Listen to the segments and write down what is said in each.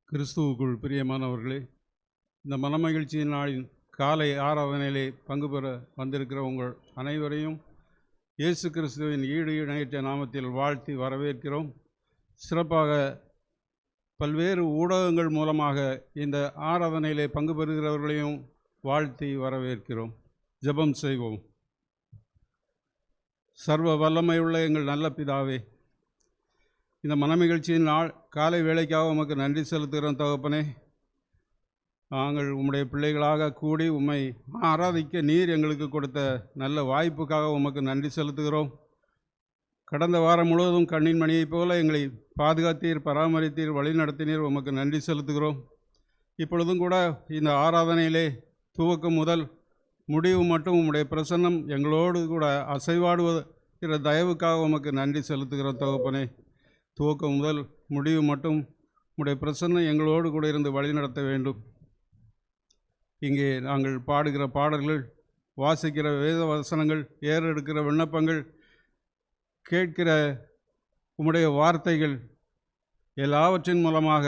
கிறிஸ்துவுக்குள் பிரியமானவர்களே, இந்த மனமகிழ்ச்சியின் நாளின் காலை ஆராதனையிலே பங்கு பெற வந்திருக்கிற உங்கள் அனைவரையும் இயேசு கிறிஸ்துவின் ஈடு இணையற்ற நாமத்தில் வாழ்த்தி வரவேற்கிறோம். சிறப்பாக பல்வேறு ஊடகங்கள் மூலமாக இந்த ஆராதனையிலே பங்கு பெறுகிறவர்களையும் வாழ்த்தி வரவேற்கிறோம். ஜெபம் செய்வோம். சர்வ வல்லமையுள்ள எங்கள் நல்ல பிதாவே, இந்த மனமகிழ்ச்சியின் நாள் காலை வேளைக்காக உமக்கு நன்றி செலுத்துகிறோம். தகப்பனே, நாங்கள் உம்முடைய பிள்ளைகளாக கூடி உம்மை ஆராதிக்க நீர் எங்களுக்கு கொடுத்த நல்ல வாய்ப்புக்காக உமக்கு நன்றி செலுத்துகிறோம். கடந்த வாரம் முழுவதும் கண்ணின் மணியைப் போல எங்களை பாதுகாத்தீர், பராமரித்தீர், வழிநடத்தினீர். உமக்கு நன்றி செலுத்துகிறோம். இப்பொழுதும் கூட இந்த ஆராதனையிலே துவக்கம் முதல் முடிவு மட்டும் உம்முடைய பிரசன்னம் எங்களோடு கூட அசைவாடுகிற தயவுக்காக உமக்கு நன்றி செலுத்துகிறோம். தகப்பனே, துவக்கம் முதல் முடிவு மட்டும் உம்முடைய பிரசன்னம் எங்களோடு கூட இருந்து வழிநடத்த வேண்டும். இங்கே நாங்கள் பாடுகிற பாடல்கள், வாசிக்கிற வேத வசனங்கள், ஏறெடுக்கிற விண்ணப்பங்கள், கேட்கிற உம்முடைய வார்த்தைகள் எல்லாவற்றின் மூலமாக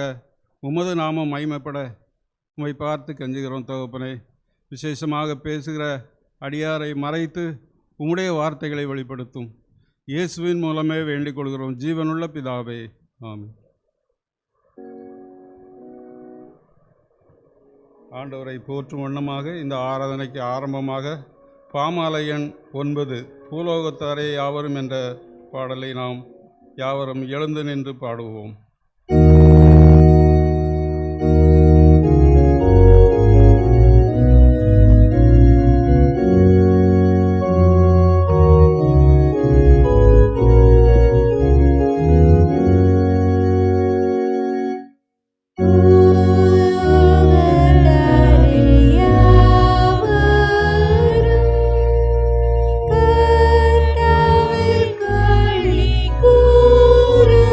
உமது நாமம் மகிமைப்பட உம்மை பார்த்து கெஞ்சுகிறோம். தகப்பனே, விசேஷமாக பேசுகிற அடியாரை மறைத்து உம்முடைய வார்த்தைகளை வெளிப்படுத்தும். இயேசுவின் மூலமே வேண்டிக் கொள்கிறோம், ஜீவனுள்ள பிதாவே, ஆமென். ஆண்டவரை போற்றும் வண்ணமாக இந்த ஆராதனைக்கு ஆரம்பமாக பாமாலை எண் 9 பூலோகத்தாரே யாவரும் என்ற பாடலை நாம் யாவரும் எழுந்து நின்று பாடுவோம். கர்த்தாவில் களி கூருங்கள்.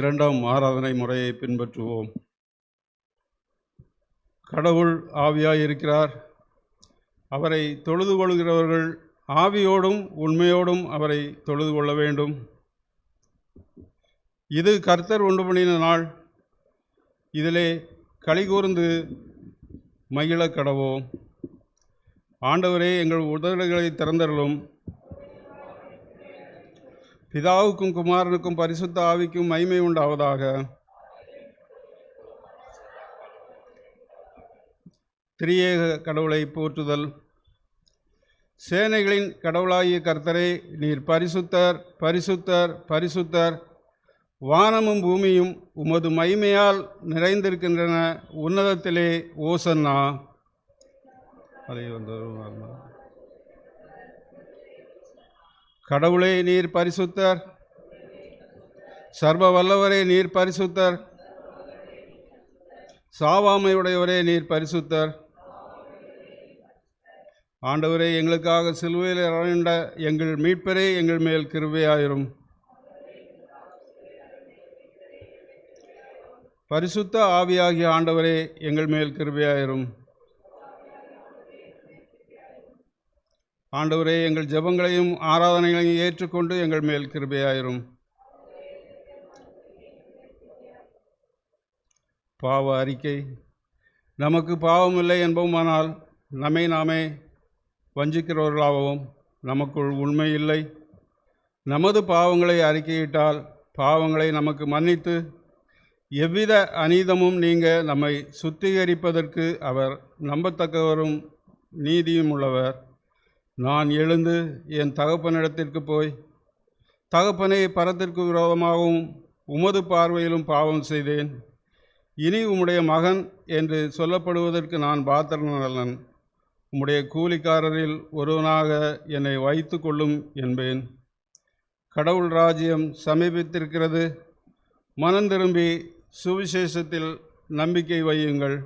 இரண்டாம் ஆராதனை முறையை பின்பற்றுவோம். கடவுள் ஆவியாயிருக்கிறார். அவரை தொழுது கொள்கிறவர்கள் ஆவியோடும் உண்மையோடும் அவரை தொழுது கொள்ள வேண்டும். இது கர்த்தர் உண்டு பண்ணின நாள், இதிலே களிகூர்ந்து மகிழ கடவோம். ஆண்டவரே, எங்கள் உதடுகளை திறந்தருளும். பிதாவுக்கும் குமாரனுக்கும் பரிசுத்த ஆவிக்கும் மகிமை உண்டாவதாக. திரியேக கடவுளை போற்றுதல். சேனைகளின் கடவுளாகிய கர்த்தரே, நீர் பரிசுத்தர், பரிசுத்தர், பரிசுத்தர். வானமும் பூமியும் உமது மகிமையால் நிறைந்திருக்கின்றன. உன்னதத்திலே ஓசன்னா. அதை கடவுளே, நீர் பரிசுத்தர். சர்வ வல்லவரே, நீர் பரிசுத்தர். சாவாமையுடையவரே, நீர் பரிசுத்தர். ஆண்டவரே, எங்களுக்காக சிலுவையில் இறந்த எங்கள் மீட்பரே, எங்கள் மேல் கிருபையாயிரும். பரிசுத்த ஆவியாகிய ஆண்டவரே, எங்கள் மேல் கிருபையாயிரும். ஆண்டவரே, எங்கள் ஜெபங்களையும் ஆராதனைகளையும் ஏற்றுக்கொண்டு எங்கள் மேல் கிருபையாயிரும். பாவ அறிக்கை. நமக்கு பாவம் இல்லை என்போமானால் நம்மை நாமே வஞ்சிக்கிறவர்களாகவும் நமக்குள் உண்மை இல்லை. நமது பாவங்களை அறிக்கையிட்டால் பாவங்களை நமக்கு மன்னித்து எவ்வித அநீதமும் நீங்க நம்மை சுத்திகரிப்பதற்கு அவர் நம்பத்தக்கவரும் நீதியும் உள்ளவர். நான் எழுந்து என் தகப்பனிடத்திற்கு போய், தகப்பனே, பரத்திற்கு விரோதமாகவும் உமது பார்வையிலும் பாவம் செய்தேன். இனி உம்முடைய மகன் என்று சொல்லப்படுவதற்கு நான் பாத்திரனல்லன். உம்முடைய கூலிக்காரரில் ஒருவனாக என்னை வைத்து கொள்ளும் என்பேன். கடவுள் ராஜ்யம் சமீபித்திருக்கிறது. மனம் திரும்பி சுவிசேஷத்தில் நம்பிக்கை வையுங்கள்.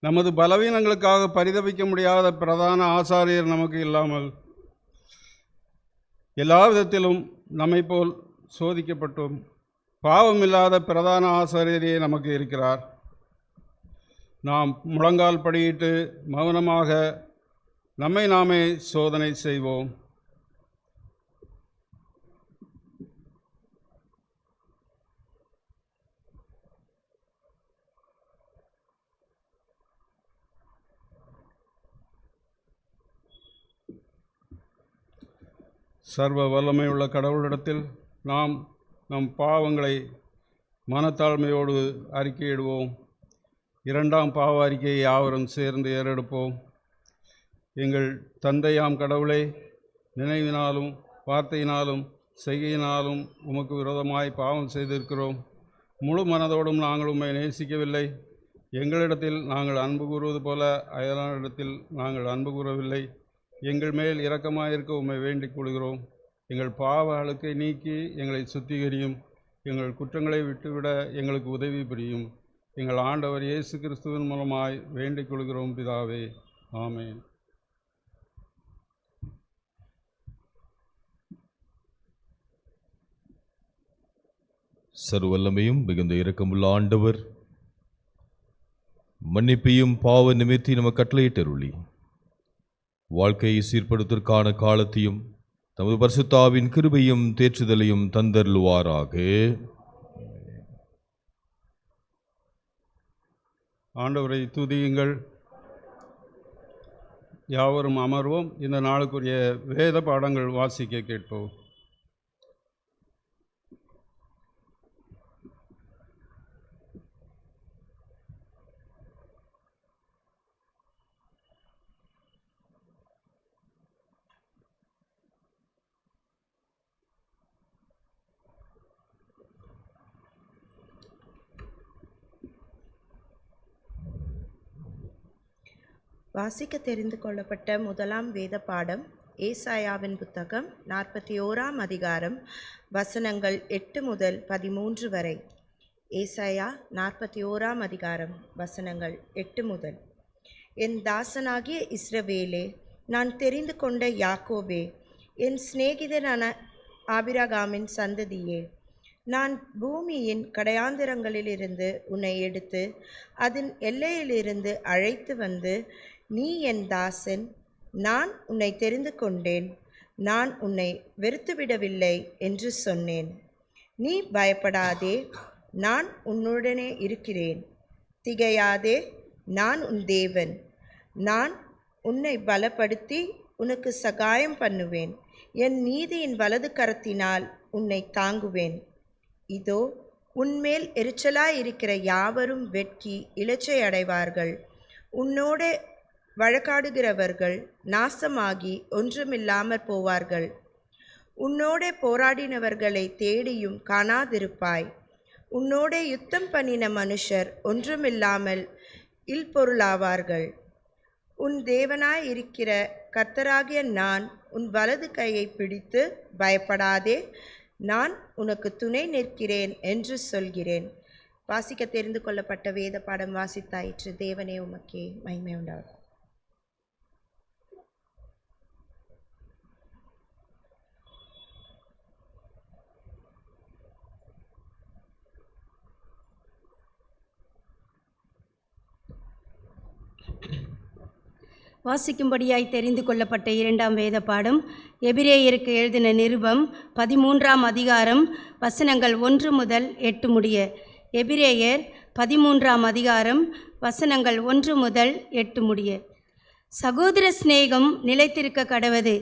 நமது பலவீனங்களுக்காக பரிதபிக்க முடியாத பிரதான ஆசாரியர் நமக்கு இல்லாமல் எல்லா விதத்திலும் நம்மை போல் சோதிக்கப்பட்டோம். பாவமில்லாத பிரதான ஆசாரியரே நமக்கு இருக்கிறார். நாம் முழங்கால் படியிட்டு மௌனமாக நம்மை நாமே சோதனை செய்வோம். சர்வ வல்லமையுள்ள கடவுளிடத்தில் நாம் நம் பாவங்களை மனத்தாழ்மையோடு அறிக்கையிடுவோம். இரண்டாம் பாவ அறிக்கையை யாவரும் சேர்ந்து ஏறெடுப்போம். எங்கள் தந்தையாம் கடவுளே, நினைவினாலும் வார்த்தையினாலும் செய்கையினாலும் உமக்கு விரோதமாய் பாவம் செய்திருக்கிறோம். முழு மனதோடும் நாங்கள் உம்மை நேசிக்கவில்லை. எங்களிடத்தில் நாங்கள் அன்பு கூறுவது போல அயலானிடத்தில் நாங்கள் அன்பு கூறவில்லை. எங்கள் மேல் இரக்கமாயிருக்க உம்மை வேண்டிக் கொள்கிறோம். எங்கள் பாவ அழுக்கை நீக்கி எங்களை சுத்திகரியும். எங்கள் குற்றங்களை விட்டுவிட எங்களுக்கு உதவி புரியும். எங்கள் ஆண்டவர் இயேசு கிறிஸ்துவின் மூலமாய் வேண்டிக் கொள்கிறோம் பிதாவே. ஆமென். சர்வல்லமையும் மிகுந்த இரக்கமுள்ள ஆண்டவர், மன்னிப்பையும் பாவ நிமித்தி நமக்கு கட்டளையிட்டருளி வாழ்க்கையை சீர்படுத்துவதற்கான காலத்தையும் தமது பரிசுத்தாவின் கிருபையும் தேற்றுதலையும் தந்தருளுவாராக. ஆண்டவரை துதியுங்கள். யாவரும் அமர்வோம். இந்த நாளுக்குரிய வேத பாடங்கள் வாசிக்க கேட்போம். வாசிக்க தெரிந்து கொள்ளப்பட்ட முதலாம் வேத பாடம் ஏசாயாவின் புத்தகம் 41ஆம் அதிகாரம் வசனங்கள் 8 முதல் 13 வரை. ஏசாயா 41ஆம் அதிகாரம் வசனங்கள் 8 முதல். என் தாசனாகிய இஸ்ரவேலே, நான் தெரிந்து கொண்ட யாக்கோபே, என் சிநேகிதனான ஆபிரகாமின் சந்ததியே, நான் பூமியின் கடையாந்திரங்களிலிருந்து உன்னை எடுத்து அதன் எல்லையிலிருந்து அழைத்து வந்து, நீ என் தாசன், நான் உன்னை தெரிந்து கொண்டேன், நான் உன்னை வெறுத்துவிடவில்லை என்று சொன்னேன். நீ பயப்படாதே, நான் உன்னுடனே இருக்கிறேன். திகையாதே, நான் உன் தேவன். நான் உன்னை பலப்படுத்தி உனக்கு சகாயம் பண்ணுவேன். என் நீதியின் வலது கரத்தினால் உன்னை தாங்குவேன். இதோ, உன்மேல் எரிச்சலாயிருக்கிற யாவரும் வெட்கி இலச்சை அடைவார்கள். உன்னோடே வழக்காடுகிறவர்கள் நாசமாகி ஒன்றுமில்லாமற் போவார்கள். உன்னோடே போராடினவர்களை தேடியும் காணாதிருப்பாய். உன்னோடே யுத்தம் பண்ணின மனுஷர் ஒன்றுமில்லாமல் இல்பொருளாவார்கள். உன் தேவனாயிருக்கிற கர்த்தராகிய நான் உன் வலது கையை பிடித்து, பயப்படாதே, நான் உனக்கு துணை நிற்கிறேன் என்று சொல்கிறேன். வாசிக்க தெரிந்து கொள்ளப்பட்ட வேத பாடம் வாசித்தாயிற்று. தேவனே உமக்கே மகிமை உண்டாகும். வாசிக்கும்படியாய் தெரிந்து கொள்ளப்பட்ட இரண்டாம் வேத பாடம் எபிரேயருக்கு எழுதின நிருபம் 13ஆம் அதிகாரம் வசனங்கள் 1 முதல் 8 முடிய. எபிரேயர் 13ஆம் அதிகாரம் வசனங்கள் 1 முதல் 8 முடிய. சகோதர சிநேகம் நிலைத்திருக்க கடவது,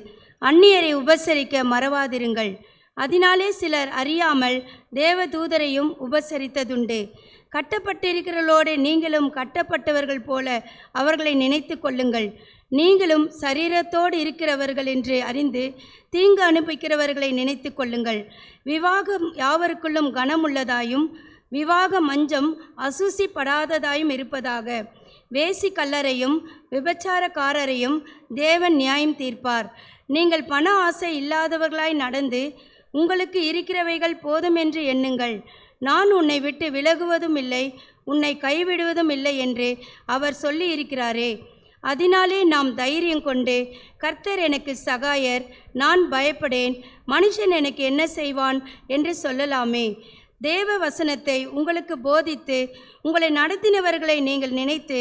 அந்நியரை உபசரிக்க மறவாதிருங்கள். அதனாலே சிலர் அறியாமல் தேவதூதரையும் உபசரித்ததுண்டு. கட்டப்பட்டிருக்கிறவர்களோடு நீங்களும் கட்டப்பட்டவர்கள் போல அவர்களை நினைத்து கொள்ளுங்கள். நீங்களும் சரீரத்தோடு இருக்கிறவர்கள் என்று அறிந்து தீங்கு அனுபவிக்கிறவர்களை நினைத்து கொள்ளுங்கள். விவாகம் யாவருக்குள்ளும் கனமுள்ளதாயும் விவாக மஞ்சம் அசூசிப்படாததாயும் இருப்பதாக. வேசி கல்லரையும் விபச்சாரக்காரரையும் தேவன் நியாயம் தீர்ப்பார். நீங்கள் பண ஆசை இல்லாதவர்களாய் நடந்து உங்களுக்கு இருக்கிறவைகள் போதும் என்று எண்ணுங்கள். நான் உன்னை விட்டு விலகுவதும் இல்லை, உன்னை கைவிடுவதும் இல்லை என்று அவர் சொல்லி இருக்கிறாரே. அதனாலே நாம் தைரியம் கொண்டு, கர்த்தர் எனக்கு சகாயர், நான் பயப்படேன், மனுஷன் எனக்கு என்ன செய்வான் என்று சொல்லலாமே. தேவ வசனத்தை உங்களுக்கு போதித்து உங்களை நடத்தினவர்களை நீங்கள் நினைத்து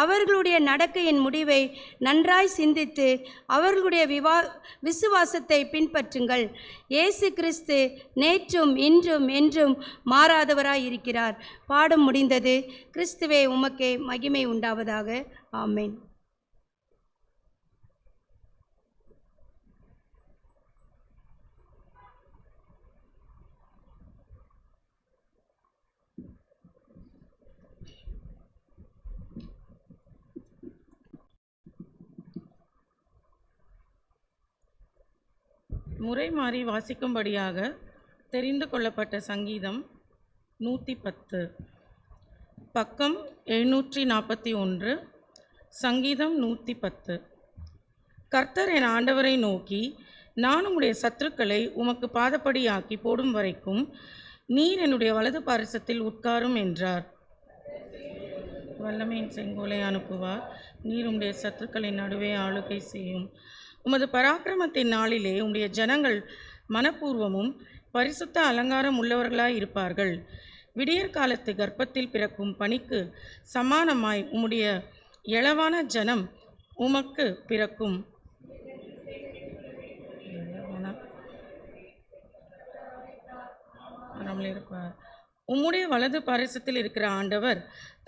அவர்களுடைய நடக்கையின் முடிவை நன்றாய் சிந்தித்து அவர்களுடைய விசுவாசத்தை பின்பற்றுங்கள். இயேசு கிறிஸ்து நேற்றும் இன்றும் என்றும் மாறாதவராய் இருக்கிறார். பாடம் முடிந்தது. கிறிஸ்துவே உமக்கே மகிமை உண்டாவதாக. ஆமென். முறை மாறி வாசிக்கும்படியாக தெரிந்து கொள்ளப்பட்ட சங்கீதம் 110, பக்கம் 741. சங்கீதம் 110. கர்த்தர் என் ஆண்டவரை நோக்கி, நான் உம்முடைய சத்துருக்களை உமக்கு பாதப்படியாக்கி போடும் வரைக்கும் நீர் என்னுடைய வலது பாரிசத்தில் உட்காரும் என்றார். வல்லமையின் செங்கோலை அனுப்புவார். நீர் உம்முடைய சத்துருக்களின் நடுவே ஆளுகை செய்யும். உமது பராக்கிரமத்தின் நாளிலே உம்முடைய ஜனங்கள் மனப்பூர்வமும் பரிசுத்த அலங்காரம் உள்ளவர்களாய் இருப்பார்கள். விடியற் காலத்து கர்ப்பத்தில் பிறக்கும் பனிக்கு சமானமாய் உம்முடைய இளவான ஜனம் உமக்கு பிறக்கும். இருப்பார். உம்முடைய வலது பாரிசத்தில் இருக்கிற ஆண்டவர்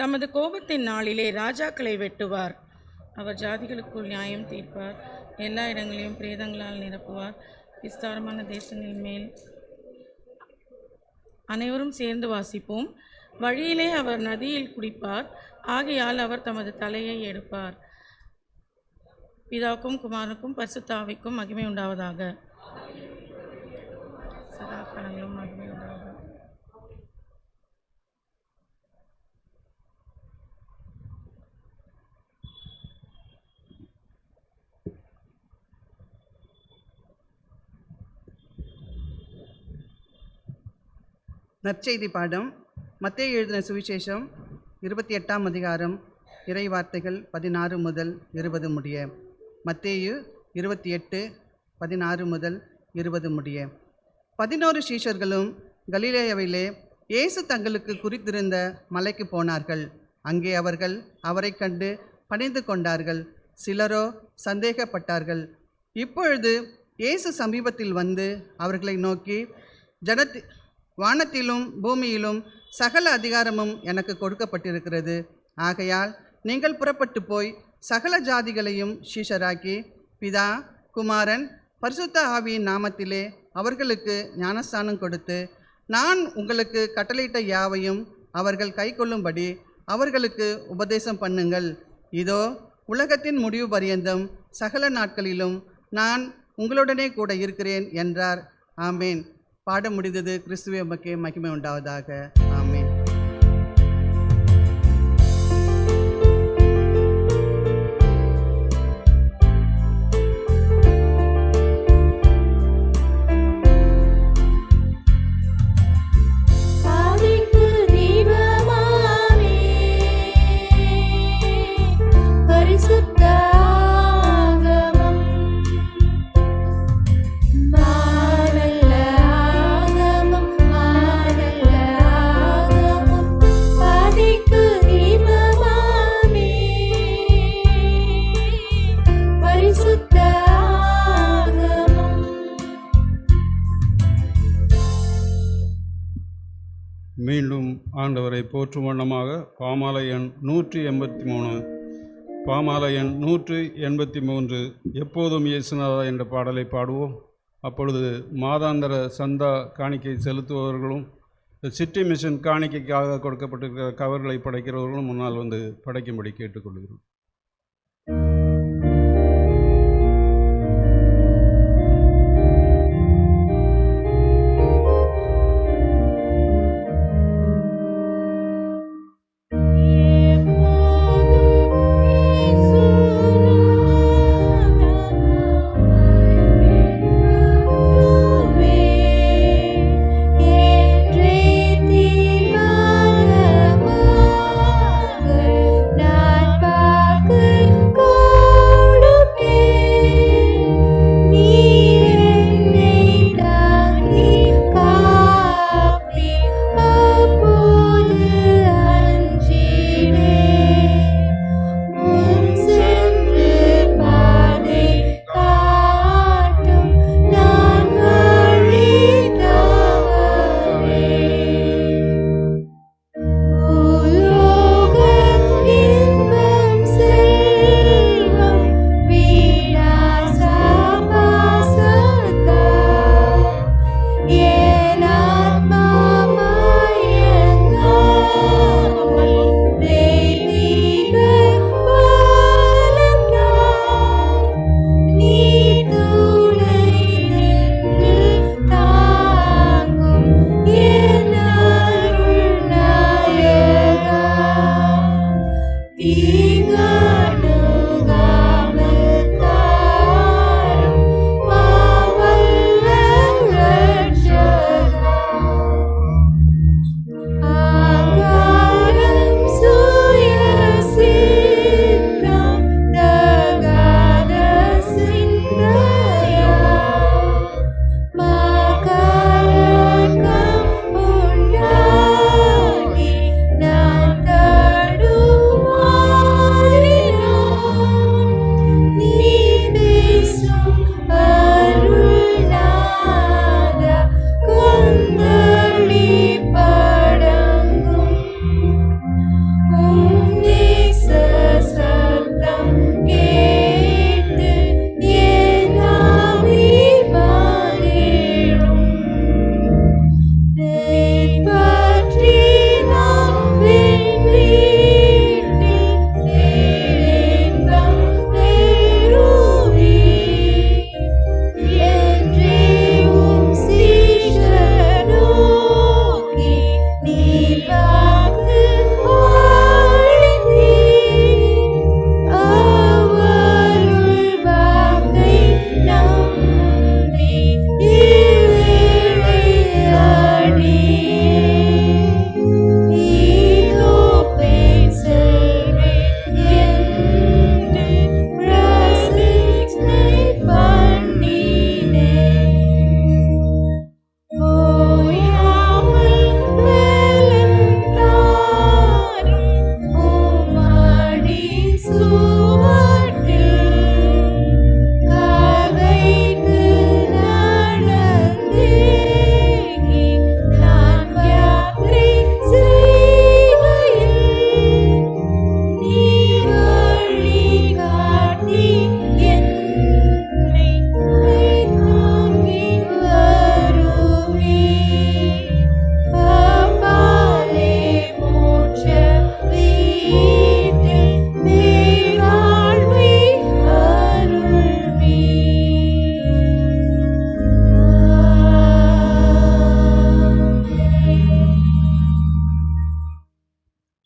தமது கோபத்தின் நாளிலே ராஜாக்களை வெட்டுவார். அவர் ஜாதிகளுக்குள் நியாயம் தீர்ப்பார். எல்லா இடங்களையும் பிரேதங்களால் நிரப்புவார். விஸ்தாரமான தேசங்களின் மேல் அனைவரும் சேர்ந்து வாசிப்போம். வழியிலே அவர் நதியில் குடிப்பார். ஆகையால் அவர் தமது தலையை எடுப்பார். பிதாவுக்கும் குமாரனுக்கும் பரிசுத்த ஆவிக்கும் மகிமை உண்டாவதாக. சதாகாலங்களும் மகிமை உண்டாவதாக. நற்செய்தி பாடம். மத்தேயு எழுதின சுவிசேஷம் 28ஆம் அதிகாரம், இறை வார்த்தைகள் 16 முதல் 20 முடிய. மத்தேயு 28, 16 முதல் 20 முடிய. 11 சீஷர்களும் கலிலேயாவிலே இயேசு தங்களுக்கு குறித்திருந்த மலைக்கு போனார்கள். அங்கே அவர்கள் அவரை கண்டு பணிந்து கொண்டார்கள். சிலரோ சந்தேகப்பட்டார்கள். இப்பொழுது இயேசு சமீபத்தில் வந்து அவர்களை நோக்கி, வானத்திலும் பூமியிலும் சகல அதிகாரமும் எனக்கு கொடுக்கப்பட்டிருக்கிறது. ஆகையால் நீங்கள் புறப்பட்டு போய் சகல ஜாதிகளையும் சீஷராக்கி பிதா, குமாரன், பரிசுத்த ஆவியின் நாமத்திலே அவர்களுக்கு ஞானஸ்தானம் கொடுத்து, நான் உங்களுக்கு கட்டளையிட்ட யாவையும் அவர்கள் கைக்கொள்ளும்படி அவர்களுக்கு உபதேசம் பண்ணுங்கள். இதோ உலகத்தின் முடிவு பரியந்தம் சகல நாட்களிலும் நான் உங்களுடனே கூட இருக்கிறேன் என்றார். ஆமேன். பாடம் முடிந்தது. கிறிஸ்துவே உமக்கே மகிமை உண்டாவதாக. ஆமேன். மீண்டும் ஆண்டவரை போற்றும் வண்ணமாக பாமாலை எண் 183 பாமாலை எண் 183 எப்போதும் இயேசுநாதா என்ற பாடலை பாடுவோம். அப்பொழுது மாதாந்திர சந்தா காணிக்கை செலுத்துபவர்களும் சிட்டி மிஷன் காணிக்கைக்காக கொடுக்கப்பட்டிருக்கிற கவர்களை படைக்கிறவர்களும் முன்னால் வந்து படைக்கும்படி கேட்டுக்கொள்கிறோம். நான்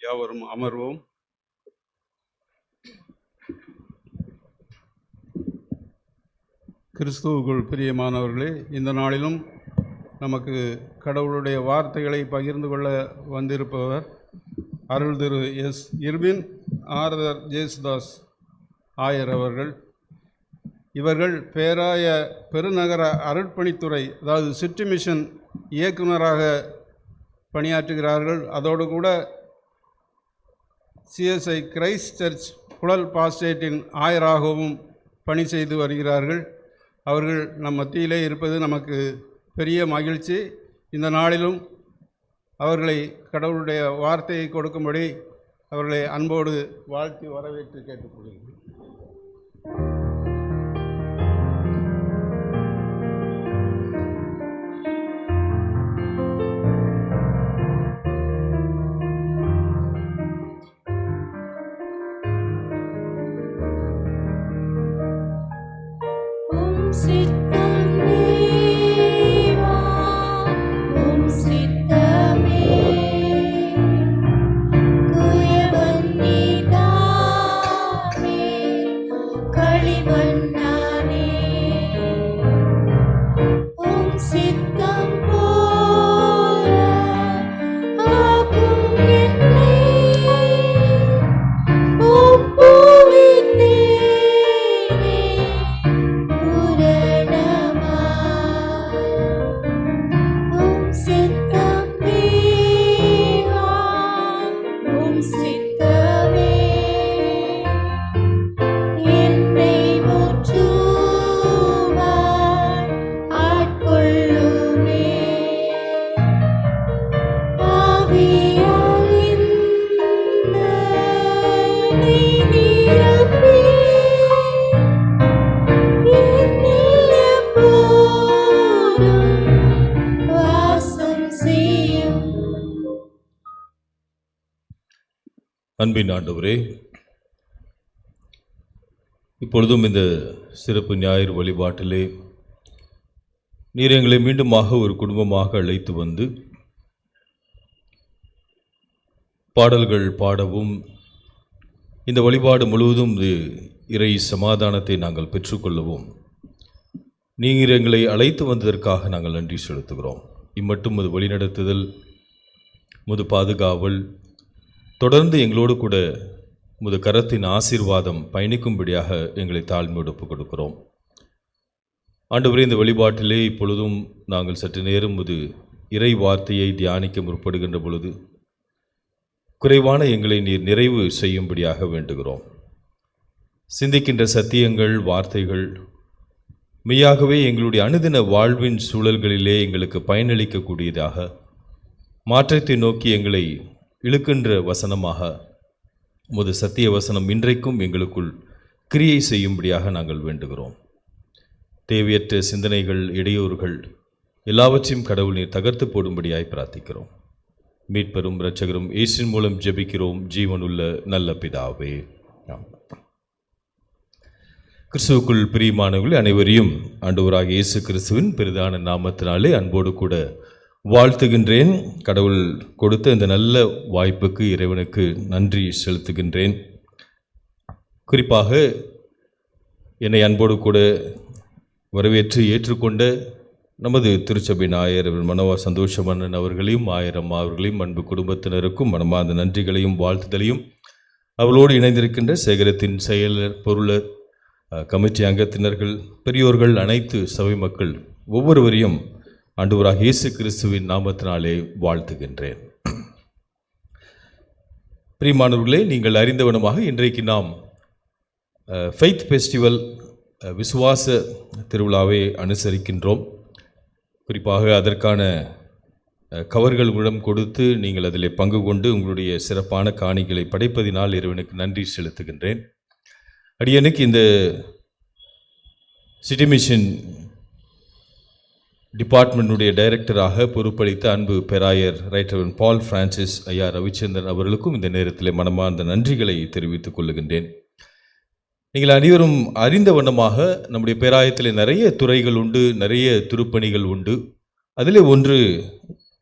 யாவரும் அமர்வோம். கிறிஸ்துவுக்குள் பிரியமானவர்களே, இந்த நாளிலும் நமக்கு கடவுளுடைய வார்த்தைகளை பகிர்ந்து கொள்ள வந்திருப்பவர் Arul Thiru S. Irwin Arthur Yesudas ஆயர் அவர்கள். இவர்கள் பேராய பெருநகர அருட்பணித்துறை, அதாவது சிட்டி மிஷன் இயக்குநராக பணியாற்றுகிறார்கள். அதோடு கூட சிஎஸ்ஐ கிரைஸ்ட் சர்ச் புழல் பாஸ்டேட்டின் ஆயராகவும் பணி செய்து வருகிறார்கள். அவர்கள் நம் மத்தியிலே இருப்பது நமக்கு பெரிய மகிழ்ச்சி. இந்த நாளிலும் அவர்களை கடவுளுடைய வார்த்தையை கொடுக்கும்படி அவர்களை அன்போடு வாழ்த்தி வரவேற்று கேட்டுக்கொள்கிறேன். அன்பின் ஆண்டவரே, இப்பொழுதும் இந்த சிறப்பு ஞாயிறு வழிபாட்டிலே நீர் எங்களை மீண்டுமாக ஒரு குடும்பமாக அழைத்து வந்து பாடல்கள் பாடவும், இந்த வழிபாடு முழுவதும் இறை சமாதானத்தை நாங்கள் பெற்றுக்கொள்ளவும் நீர் எங்களை அழைத்து வந்ததற்காக நாங்கள் நன்றி செலுத்துகிறோம். இம்மட்டும் அது வழிநடத்துதல், முது பாதுகாவல் தொடர்ந்து எங்களோடு கூட முது கரத்தின் ஆசீர்வாதம் பயணிக்கும்படியாக எங்களை தாழ்மையோடு ஒப்புக் கொடுக்கிறோம். ஆண்டவரே, இந்த வழிபாட்டிலே இப்பொழுதும் நாங்கள் சற்று நேரம் முது இறை வார்த்தையை தியானிக்க முற்படுகின்ற பொழுது குறைவான எங்களை நீர் நிறைவு செய்யும்படியாக வேண்டுகிறோம். சிந்திக்கின்ற சத்தியங்கள், வார்த்தைகள் மெய்யாகவே எங்களுடைய அனுதின வாழ்வின் சூழல்களிலே எங்களுக்கு பயனளிக்கக்கூடியதாக, மாற்றத்தை நோக்கி எங்களை இழுக்கின்ற வசனமாக முது சத்திய வசனம் இன்றைக்கும் எங்களுக்குள் கிரியை செய்யும்படியாக நாங்கள் வேண்டுகிறோம். தேவையற்ற சிந்தனைகள், இடையூறுகள் எல்லாவற்றையும் கடவுள் நீர் தகர்த்து போடும்படியாய் பிரார்த்திக்கிறோம். மீட்பெரும் இரட்சகரும் இயேசுவின் மூலம் ஜெபிக்கிறோம், ஜீவனுள்ள நல்ல பிதாவே. கிறிஸ்துவுக்குள் பிரியமானவர்கள் அனைவரையும் ஆண்டவராகிய இயேசு கிறிஸ்துவின் பெரிதான நாமத்தினாலே அன்போடு கூட வாழ்த்துகின்றேன். கடவுள் கொடுத்த இந்த நல்ல வாய்ப்புக்கு இறைவனுக்கு நன்றி செலுத்துகின்றேன். குறிப்பாக என்னை அன்போடு கூட வரவேற்று ஏற்றுக்கொண்ட நமது திருச்சபையின் ஆயர் மனவா சந்தோஷமன்னன் அவர்களையும், ஆயரம்மா அவர்களையும், அன்பு குடும்பத்தினருக்கும் மனமார்ந்த நன்றிகளையும் வாழ்த்துதலையும், அவளோடு இணைந்திருக்கின்ற சேகரத்தின் செயலர், பொருளர், கமிட்டி அங்கத்தினர்கள், பெரியோர்கள், அனைத்து சபை மக்கள் ஒவ்வொருவரையும் ஆண்டவராகிய இயேசு கிறிஸ்துவின் நாமத்தினாலே வாழ்த்துகின்றேன். பிரியமானவர்களே, நீங்கள் அறிந்தவனமாக இன்றைக்கு நாம் ஃபெய்த் ஃபெஸ்டிவல், விசுவாச திருவிழாவை அனுசரிக்கின்றோம். குறிப்பாக அதற்கான கவர்கள் உடம் கொடுத்து நீங்கள் அதில் பங்கு கொண்டு உங்களுடைய சிறப்பான காணிகளை படைப்பதினால் இறைவனுக்கு நன்றி செலுத்துகின்றேன். அடியனுக்கு இந்த சிட்டி மிஷன் டிபார்ட்மெண்ட்டுடைய டைரக்டராக பொறுப்பளித்த அன்பு பேராயர் ரைட்டர் பால் பிரான்சிஸ் ஐயா ரவிச்சந்திரன் அவர்களுக்கும் இந்த நேரத்தில் மனமார்ந்த நன்றிகளை தெரிவித்துக் கொள்ளுகின்றேன். நீங்கள் அனைவரும் அறிந்த வண்ணமாக நம்முடைய பேராயத்தில் நிறைய துறைகள் உண்டு, நிறைய திருப்பணிகள் உண்டு. அதில் ஒன்று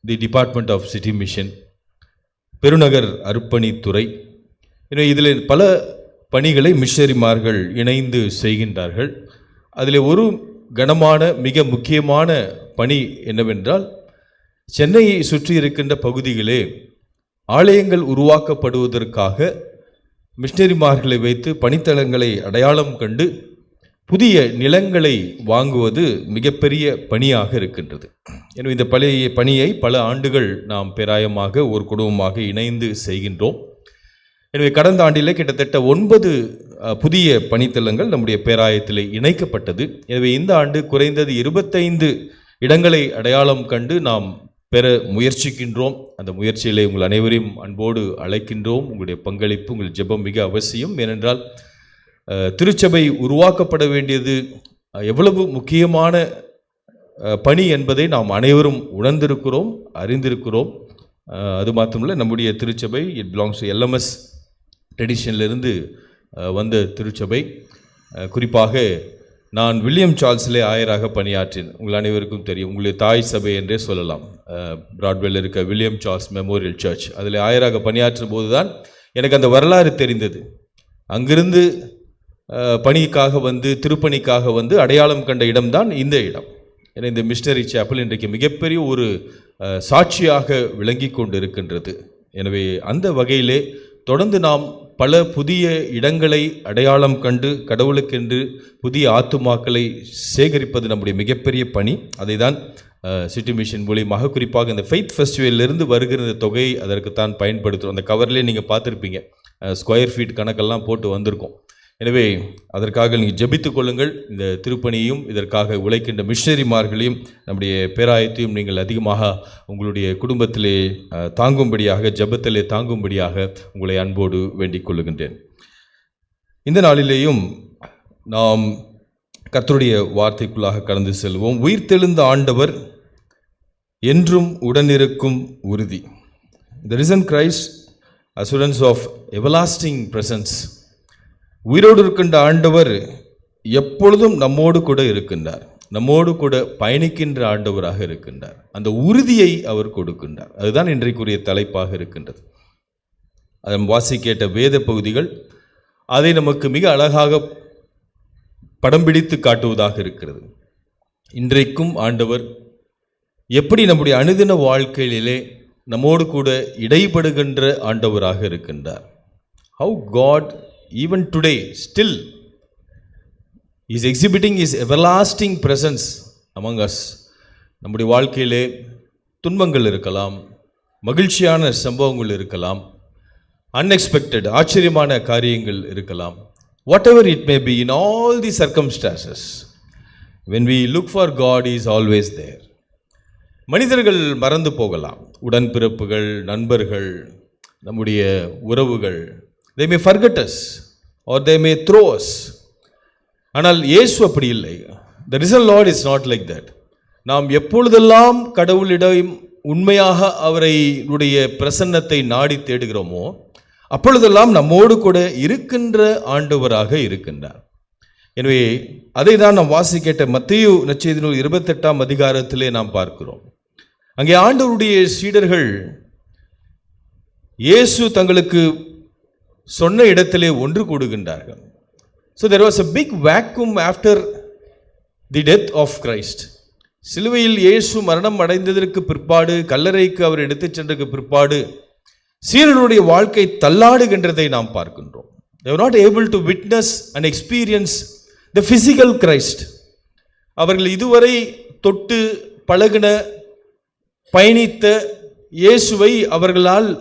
the department of city mission. பெருநகர் அர்ப்பணித்துறை. எனவே இதில் பல பணிகளை மிஷனரிமார்கள் இணைந்து செய்கின்றார்கள். அதில் ஒரு கனமான மிக முக்கியமான பணி என்னவென்றால், சென்னையை சுற்றி இருக்கின்ற பகுதிகளே ஆலயங்கள் உருவாக்கப்படுவதற்காக மிஷனரிமார்களை வைத்து பணித்தளங்களை அடையாளம் கண்டு புதிய நிலங்களை வாங்குவது மிகப்பெரிய பணியாக இருக்கின்றது. எனவே இந்த பழைய பணியை பல ஆண்டுகள் நாம் பேராயமாக ஒரு குடும்பமாக இணைந்து செய்கின்றோம். எனவே கடந்த ஆண்டிலே கிட்டத்தட்ட 9 புதிய பணித்தளங்கள் நம்முடைய பேராயத்திலே இணைக்கப்பட்டது. எனவே இந்த ஆண்டு குறைந்தது 25 இடங்களை அடையாளம் கண்டு நாம் பெற முயற்சிக்கின்றோம். அந்த முயற்சியிலே உங்கள் அனைவரையும் அன்போடு அழைக்கின்றோம். உங்களுடைய பங்களிப்பு, உங்கள் ஜெபம் மிக அவசியம். ஏனென்றால் திருச்சபை உருவாக்கப்பட வேண்டியது எவ்வளவு முக்கியமான பணி என்பதை நாம் அனைவரும் உணர்ந்திருக்கிறோம், அறிந்திருக்கிறோம். அது மாத்திரமல்ல, நம்முடைய திருச்சபை இட் பிலாங்ஸ் டு LMS ட்ரெடிஷனிலிருந்து வந்த திருச்சபை. குறிப்பாக நான் வில்லியம் சார்ல்ஸிலே ஆயராக பணியாற்றினேன். உங்கள் அனைவருக்கும் தெரியும், உங்களுடைய தாய் சபை என்றே சொல்லலாம். பிராட்வேல இருக்க வில்லியம் சார்ல்ஸ் மெமோரியல் சர்ச், அதில் ஆயராக பணியாற்றும் போது தான் எனக்கு அந்த வரலாறு தெரிந்தது. அங்கிருந்து பணிக்காக வந்து, திருப்பணிக்காக வந்து அடையாளம் கண்ட இடம்தான் இந்த இடம். ஏன்னா இந்த மிஷனரி சேப்பல் இன்றைக்கு மிகப்பெரிய ஒரு சாட்சியாக விளங்கி கொண்டு இருக்கின்றது. எனவே அந்த வகையிலே தொடர்ந்து நாம் பல புதிய இடங்களை அடையாளம் கண்டு கடவுளுக்கென்று புதிய ஆத்துமாக்களை சேகரிப்பது நம்முடைய மிகப்பெரிய பணி. அதை தான் சிட்டி மிஷன் மூலியமாக, குறிப்பாக இந்த ஃபெய்த் ஃபெஸ்டிவலிருந்து வருகிற தொகை அதற்குத்தான் பயன்படுத்துகிறோம். அந்த கவர்லேயே நீங்கள் பார்த்துருப்பீங்க, ஸ்கொயர் ஃபீட் கணக்கெல்லாம் போட்டு வந்திருக்கோம். எனவே அதற்காக நீங்கள் ஜெபித்துக் கொள்ளுங்கள். இந்த திருப்பணியையும் இதற்காக உழைக்கின்ற மிஷனரிமார்களையும் நம்முடைய பேராயத்தையும் நீங்கள் அதிகமாக உங்களுடைய குடும்பத்திலே தாங்கும்படியாக, ஜெபத்திலே தாங்கும்படியாக உங்களை அன்போடு வேண்டிக் கொள்ளுகின்றேன். இந்த நாளிலேயும் நாம் கர்த்தருடைய வார்த்தைக்குள்ளாக கடந்து செல்வோம். உயிர்த்தெழுந்த ஆண்டவர் என்றும் உடனிருக்கும் உறுதி. The risen Christ, assurance of everlasting presence. உயிரோடு இருக்கின்ற ஆண்டவர் எப்பொழுதும் நம்மோடு கூட இருக்கின்றார், நம்மோடு கூட பயணிக்கின்ற ஆண்டவராக இருக்கின்றார். அந்த உறுதியை அவர் கொடுக்கின்றார். அதுதான் இன்றைக்குரிய தலைப்பாக இருக்கின்றது. அதன் வாசிக்கேட்ட வேத பகுதிகள் அதை நமக்கு மிக அழகாக படம் பிடித்து காட்டுவதாக இருக்கிறது. இன்றைக்கும் ஆண்டவர் எப்படி நம்முடைய அனுதின வாழ்க்கையிலே நம்மோடு கூட இடைப்படுகின்ற ஆண்டவராக இருக்கின்றார். How God even today still is exhibiting his everlasting presence among us. நம்முடைய வாழ்க்கையிலே துன்பங்கள் இருக்கலாம், மகிழ்ச்சியான சம்பவங்கள் இருக்கலாம், unexpected ஆச்சரியமான காரியங்கள் இருக்கலாம். Whatever it may be, in all the circumstances, when we look for God, he is always there. மனிதர்கள் மறந்து போகலாம், உடன்பிறப்புகள், நண்பர்கள், நம்முடைய உறவுகள், they may forget us or they may throw us. ஆனால் இயேசு அப்படி இல்லை. The risen Lord is not like that. நாம் எப்பொழுதெல்லாம் கடவுளிடம் உண்மையாக அவருடைய பிரசன்னத்தை நாடி தேடுகிறோமோ அப்பொழுதெல்லாம் நம்மோடு கூட இருக்கின்ற ஆண்டவராக இருக்கின்றார். எனவே அதை தான் நாம் வாசிக்கேட்ட மத்தேயு நற்செய்தி நூல் 28ஆம் அதிகாரத்திலே நாம் பார்க்கிறோம். அங்கே ஆண்டவருடைய சீடர்கள் இயேசு தங்களுக்கு சொன்ன இடத்திலே ஒன்று கூடுகின்றார்கள். So there was a big vacuum after the death of Christ. சிலுவையில் இயேசு மரணம் அடைந்ததற்கு பிற்பாடு, கல்லறைக்கு அவர் எடுத்துச் சென்றதற்கு பிற்பாடு சீடர்களுடைய வாழ்க்கை தள்ளாடுகின்றதை நாம் பார்க்கின்றோம். They were not able to witness and experience the physical Christ. அவர்கள் இதுவரை தொட்டு பழகின, பயணித்த இயேசுவை அவர்களால்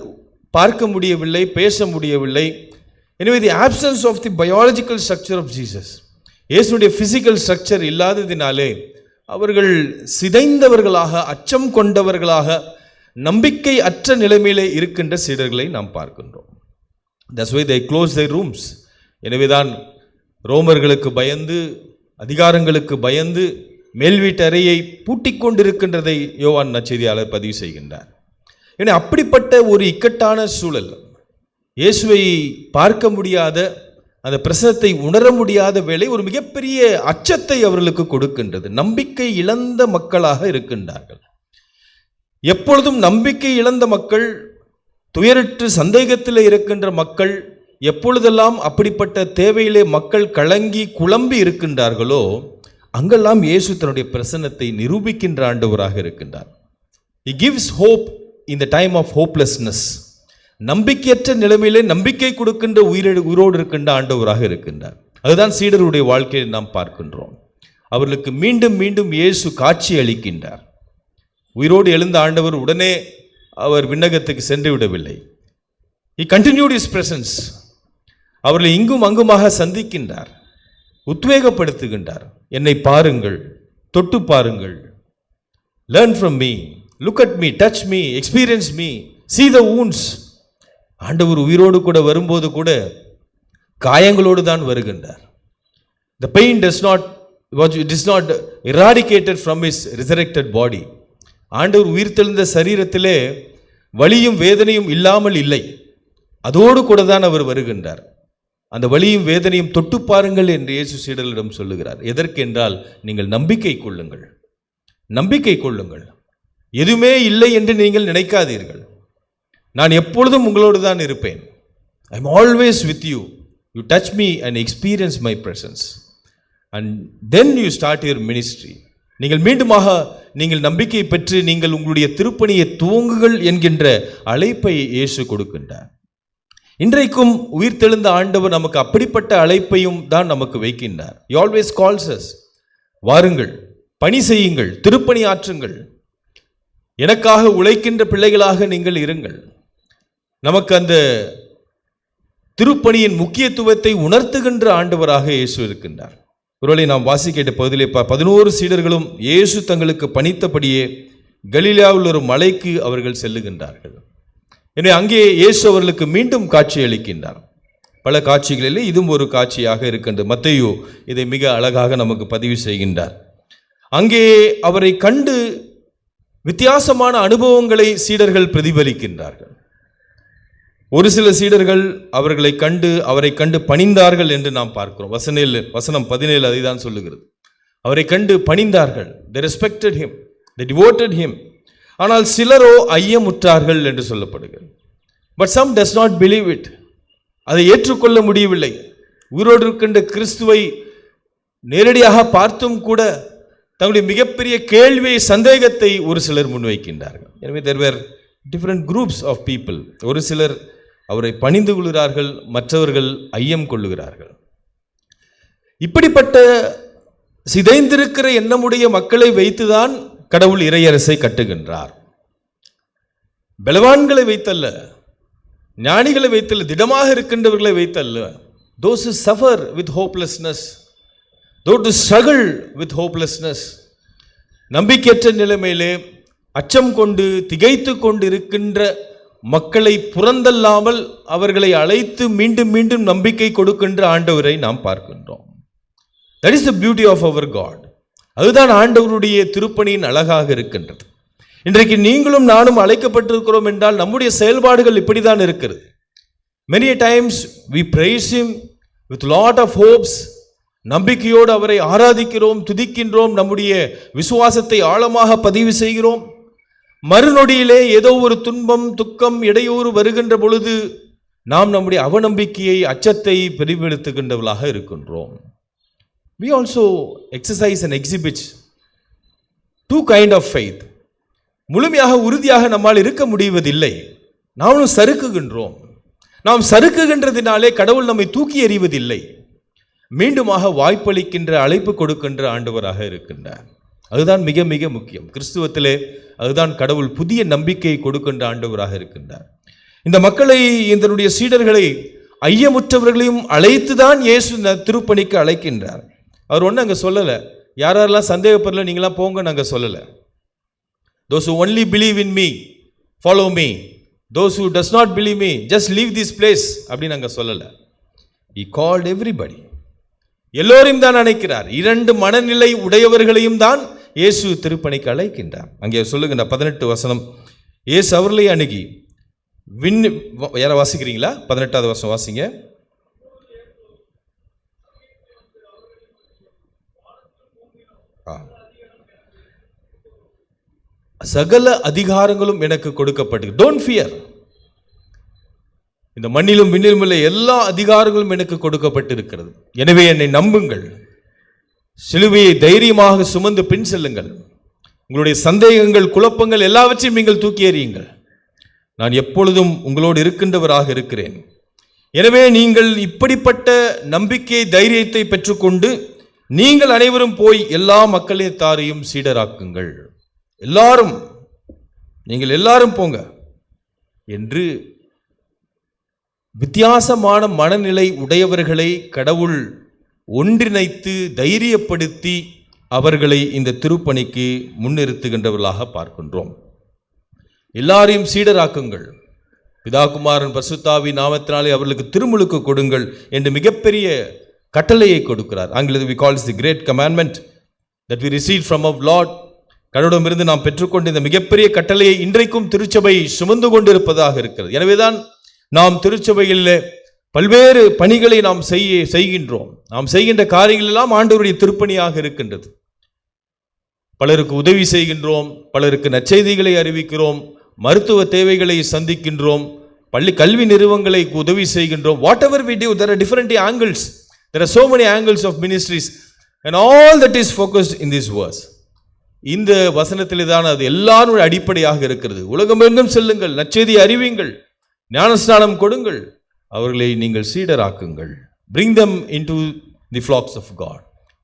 பார்க்க முடியவில்லை, பேச முடியவில்லை. எனவே the absence of the biological structure of Jesus, இயேசுடைய physical structure இல்லாததினாலே அவர்கள் சிதைந்தவர்களாக, அச்சம் கொண்டவர்களாக, நம்பிக்கை அற்ற நிலைமையிலே இருக்கின்ற சீடர்களை நாம் பார்க்கின்றோம். That's why they closed their rooms. எனவேதான் ரோமர்களுக்கு பயந்து, அதிகாரங்களுக்கு பயந்து மேல் வீட்டு அறையை பூட்டிக் கொண்டிருக்கின்றதை யோவான் நற்செய்தியாளர் பதிவு செய்கின்றார். ஏன்னா அப்படிப்பட்ட ஒரு இக்கட்டான சூழல், இயேசுவை பார்க்க முடியாத, அந்த பிரசனத்தை உணர முடியாத வேளை ஒரு மிகப்பெரிய அச்சத்தை அவர்களுக்கு கொடுக்கின்றது. நம்பிக்கை இழந்த மக்களாக இருக்கின்றார்கள். எப்பொழுதும் நம்பிக்கை இழந்த மக்கள் துயரற்று சந்தேகத்தில் இருக்கின்ற மக்கள் எப்பொழுதெல்லாம் அப்படிப்பட்ட தேவையிலே மக்கள் கலங்கி குழம்பி இருக்கின்றார்களோ அங்கெல்லாம் இயேசு தன்னுடைய பிரசன்னத்தை நிரூபிக்கின்ற ஆண்டவராக இருக்கின்றார். He gives hope in the time of hopelessness. நம்பிக்கையற்ற நிலைமையிலே நம்பிக்கை கொடுக்கின்ற உயிரோடு இருக்கின்ற ஆண்டவராக இருக்கின்றார். அதுதான் சீடருடைய வாழ்க்கையை நாம் பார்க்கின்றோம். அவர்களுக்கு மீண்டும் மீண்டும் இயேசு காட்சி அளிக்கின்றார். உயிரோடு எழுந்த ஆண்டவர் உடனே அவர் விண்ணகத்துக்கு சென்று விடவில்லை. He continued his presence. அவர்களை இங்கும் அங்குமாக சந்திக்கின்றார், உத்வேகப்படுத்துகின்றார். என்னை பாருங்கள், தொட்டு பாருங்கள், learn from me, look at me, touch me, experience me, see the wounds. ஆண்டவர் உயிரோடு கூட வரும்போது கூட காயங்களோடு தான் வருகின்றார். The pain is not eradicated from his resurrected body. ஆண்டவர் உயிர்த்தெழுந்த சரீரத்திலே வலியும் வேதனையும் இல்லாமல் இல்லை, அதோடு கூட தான் அவர் வருகின்றார். அந்த வலியும் வேதனையும் தொட்டு பாருங்கள் என்று இயேசு சீடர்களிடம் சொல்லுகிறார். எதற்கென்றால் நீங்கள் நம்பிக்கை கொள்ளுங்கள், நம்பிக்கை கொள்ளுங்கள். எதுவுமே இல்லை என்று நீங்கள் நினைக்காதீர்கள். நான் எப்பொழுதும் உங்களோடு தான் இருப்பேன். I am always with you. You touch me and experience my presence and then you start your ministry. நீங்கள் மீண்டுமாக நீங்கள் நம்பிக்கை பெற்று நீங்கள் உங்களுடைய திருப்பணியை துவங்குங்கள் என்கின்ற அழைப்பை இயேசு கொடுக்கின்றார். இன்றைக்கும் உயிர்த்தெழுந்த ஆண்டவர் நமக்கு அப்படிப்பட்ட அழைப்பையும் தான் நமக்கு வைக்கின்றார். He always calls us. வாருங்கள், பணி செய்யுங்கள், திருப்பணி ஆற்றுங்கள், எனக்காக உழைக்கின்ற பிள்ளைகளாக நீங்கள் இருங்கள். நமக்கு அந்த திருப்பணியின் முக்கியத்துவத்தை உணர்த்துகின்ற ஆண்டவராக இயேசு இருக்கின்றார். ஒருவேளை நாம் வாசிக்கிட்ட பகுதியிலே 11 சீடர்களும் இயேசு தங்களுக்கு பணித்தபடியே கலிலேயாவில் ஒரு மலைக்கு அவர்கள் செல்லுகின்றார்கள். எனவே அங்கே இயேசு அவர்களுக்கு மீண்டும் காட்சி அளிக்கின்றார். பல காட்சிகளிலே இதுவும் ஒரு காட்சியாக இருக்கின்றது. மத்தேயு இதை மிக அழகாக நமக்கு பதிவு செய்கின்றார். அங்கே அவரை கண்டு வித்தியாசமான அனுபவங்களை சீடர்கள் பிரதிபலிக்கின்றார்கள். ஒரு சில சீடர்கள் அவரை கண்டு பணிந்தார்கள் என்று நாம் பார்க்கிறோம். வசனம் 17 அதை தான் சொல்லுகிறது. அவரை கண்டு பணிந்தார்கள். They respected him, they devoted him. ஆனால் சிலரோ ஐயமுற்றார்கள் என்று சொல்லப்படுகிறது. But some does not believe it. அதை ஏற்றுக்கொள்ள முடியவில்லை. உயிரோடு இருக்கின்ற கிறிஸ்துவை நேரடியாக பார்த்தும் கூட தங்களுடைய மிகப்பெரிய கேள்வியை, சந்தேகத்தை ஒரு சிலர் முன்வைக்கின்றார்கள். எனவே there were different groups of people. ஒரு சிலர் அவரை பணிந்து கொள்கிறார்கள், மற்றவர்கள் ஐயம் கொள்ளுகிறார்கள். இப்படிப்பட்ட சிதைந்திருக்கிற எண்ணமுடைய மக்களை வைத்துதான் கடவுள் இறையரசை கட்டுகின்றார். பலவான்களை வைத்தல்ல, ஞானிகளை வைத்தல்ல, திடமாக இருக்கின்றவர்களை வைத்தல்ல. Those who suffer with hopelessness, those who struggle with hopelessness, நம்பிக்கையற்ற நிலைமையிலே அச்சம் கொண்டு திகைத்து கொண்டு இருக்கின்ற மக்களை புறந்தல்லாமல் அவர்களை அழைத்து மீண்டும் மீண்டும் நம்பிக்கை கொடுக்கின்ற ஆண்டவரை நாம் பார்க்கின்றோம். That is the beauty of our God. அதுதான் ஆண்டவருடைய திருப்பணியின் அழகாக இருக்கின்றது. இன்றைக்கு நீங்களும் நானும் அழைக்கப்பட்டிருக்கிறோம் என்றால் நம்முடைய செயல்பாடுகள் இப்படிதான் இருக்கிறது. Many times we praise him with lot of hopes. நம்பிக்கையோடு அவரை ஆராதிக்கிறோம், துதிக்கின்றோம், நம்முடைய விசுவாசத்தை ஆழமாக பதிவு செய்கிறோம். மறுநொடியிலே ஏதோ ஒரு துன்பம், துக்கம், இடையூறு வருகின்ற பொழுது நாம் நம்முடைய அவநம்பிக்கையை, அச்சத்தை பிரதிபலித்துகின்றவர்களாக இருக்கின்றோம். We also exercise and exhibit two kind of faith. முழுமையாக உறுதியாக நம்மால் இருக்க முடிவதில்லை. நாமும் சறுக்குகின்றோம். நாம் சறுக்குகின்றதினாலே கடவுள் நம்மை தூக்கி எறிவதில்லை. மீண்டுமாக வாய்ப்பளிக்கின்ற, அழைப்பு கொடுக்கின்ற ஆண்டவராக இருக்கின்றார். அதுதான் மிக மிக முக்கியம். கிறிஸ்துவத்திலே அதுதான் கடவுள் புதிய நம்பிக்கையை கொடுக்கின்ற ஆண்டவராக இருக்கின்றார். இந்த மக்களை, இதனுடைய சீடர்களை, ஐயமுற்றவர்களையும் அழைத்துதான் இயேசு திருப்பணிக்கு அழைக்கின்றார். அவர் ஒன்றும் அங்கே சொல்லலை, யாரெல்லாம் சந்தேகப்படல நீங்களாம் போங்க நாங்கள் சொல்லலை. Those who only believe in me, follow me. Those who does not believe me, just leave this place அப்படின்னு நாங்கள் சொல்லலை. He called everybody. எல்லோரையும் தான் அழைக்கிறார். 2 மனநிலை உடையவர்களையும் தான் இயேசு திருப்பணிக்கு அழைக்கின்றார். அங்கே சொல்லுகின்ற 18 வசனம், இயேசு அவர்களை அணுகி யாரை வாசிக்கிறீங்களா? 18வது வசனம் வாசிங்க. சகல அதிகாரங்களும் எனக்கு கொடுக்கப்பட்டு, டோன்ட் ஃபியர். இந்த மண்ணிலும் விண்ணிலும் உள்ள எல்லா அதிகாரங்களும் எனக்கு கொடுக்கப்பட்டிருக்கிறது. எனவே என்னை நம்புங்கள், சிலுவையை தைரியமாக சுமந்து பின் செல்லுங்கள். உங்களுடைய சந்தேகங்கள், குழப்பங்கள் எல்லாவற்றையும் நீங்கள் தூக்கி எறியுங்கள். நான் எப்பொழுதும் உங்களோடு இருக்கின்றவராக இருக்கிறேன். எனவே நீங்கள் இப்படிப்பட்ட நம்பிக்கை, தைரியத்தை பெற்றுக்கொண்டு நீங்கள் அனைவரும் போய் எல்லா மக்களினத்தாரையும் சீடராக்குங்கள். எல்லாரும், நீங்கள் எல்லாரும் போங்க என்று வித்தியாசமான மனநிலை உடையவர்களை கடவுள் ஒன்றிணைத்து தைரியப்படுத்தி அவர்களை இந்த திருப்பணிக்கு முன்னிறுத்துகின்றவர்களாக பார்க்கின்றோம். எல்லாரையும் சீடராக்குங்கள், பிதா குமாரன் பரிசுத்தாவி நாமத்தினாலே அவர்களுக்கு திருமுழுக்கு கொடுங்கள் என்று மிகப்பெரிய கட்டளையை கொடுக்கிறார். ஆங்கிலத்தில் we call it the great commandment that we received from our Lord. கடவுளிடமிருந்து நாம் பெற்றுக்கொண்ட இந்த மிகப்பெரிய கட்டளையை இன்றைக்கும் திருச்சபை சுமந்து கொண்டிருப்பதாக இருக்கிறது. எனவேதான் நாம் திருச்சபையில் பல்வேறு பணிகளை நாம் செய்கின்றோம். நாம் செய்கின்ற காரியங்கள் எல்லாம் ஆண்டவருடைய திருப்பணியாக இருக்கின்றது. பலருக்கு உதவி செய்கின்றோம், பலருக்கு நற்செய்திகளை அறிவிக்கிறோம், மருத்துவ தேவைகளை சந்திக்கின்றோம், பள்ளி கல்வி நிறுவனங்களை உதவி செய்கின்றோம். What ever we do, there are different angles. There are so many angles of ministries and all that is focused in this verse. இந்த வசனத்திலே தான் அது எல்லாரும் அடிப்படையாக இருக்கிறது. உலகமெங்கும் செல்லுங்கள், நற்செய்தியை அறிவியுங்கள், ஞானஸ்நானம் கொடுங்கள், அவர்களை நீங்கள் சீடராக்குங்கள். Bring them into the flocks of God.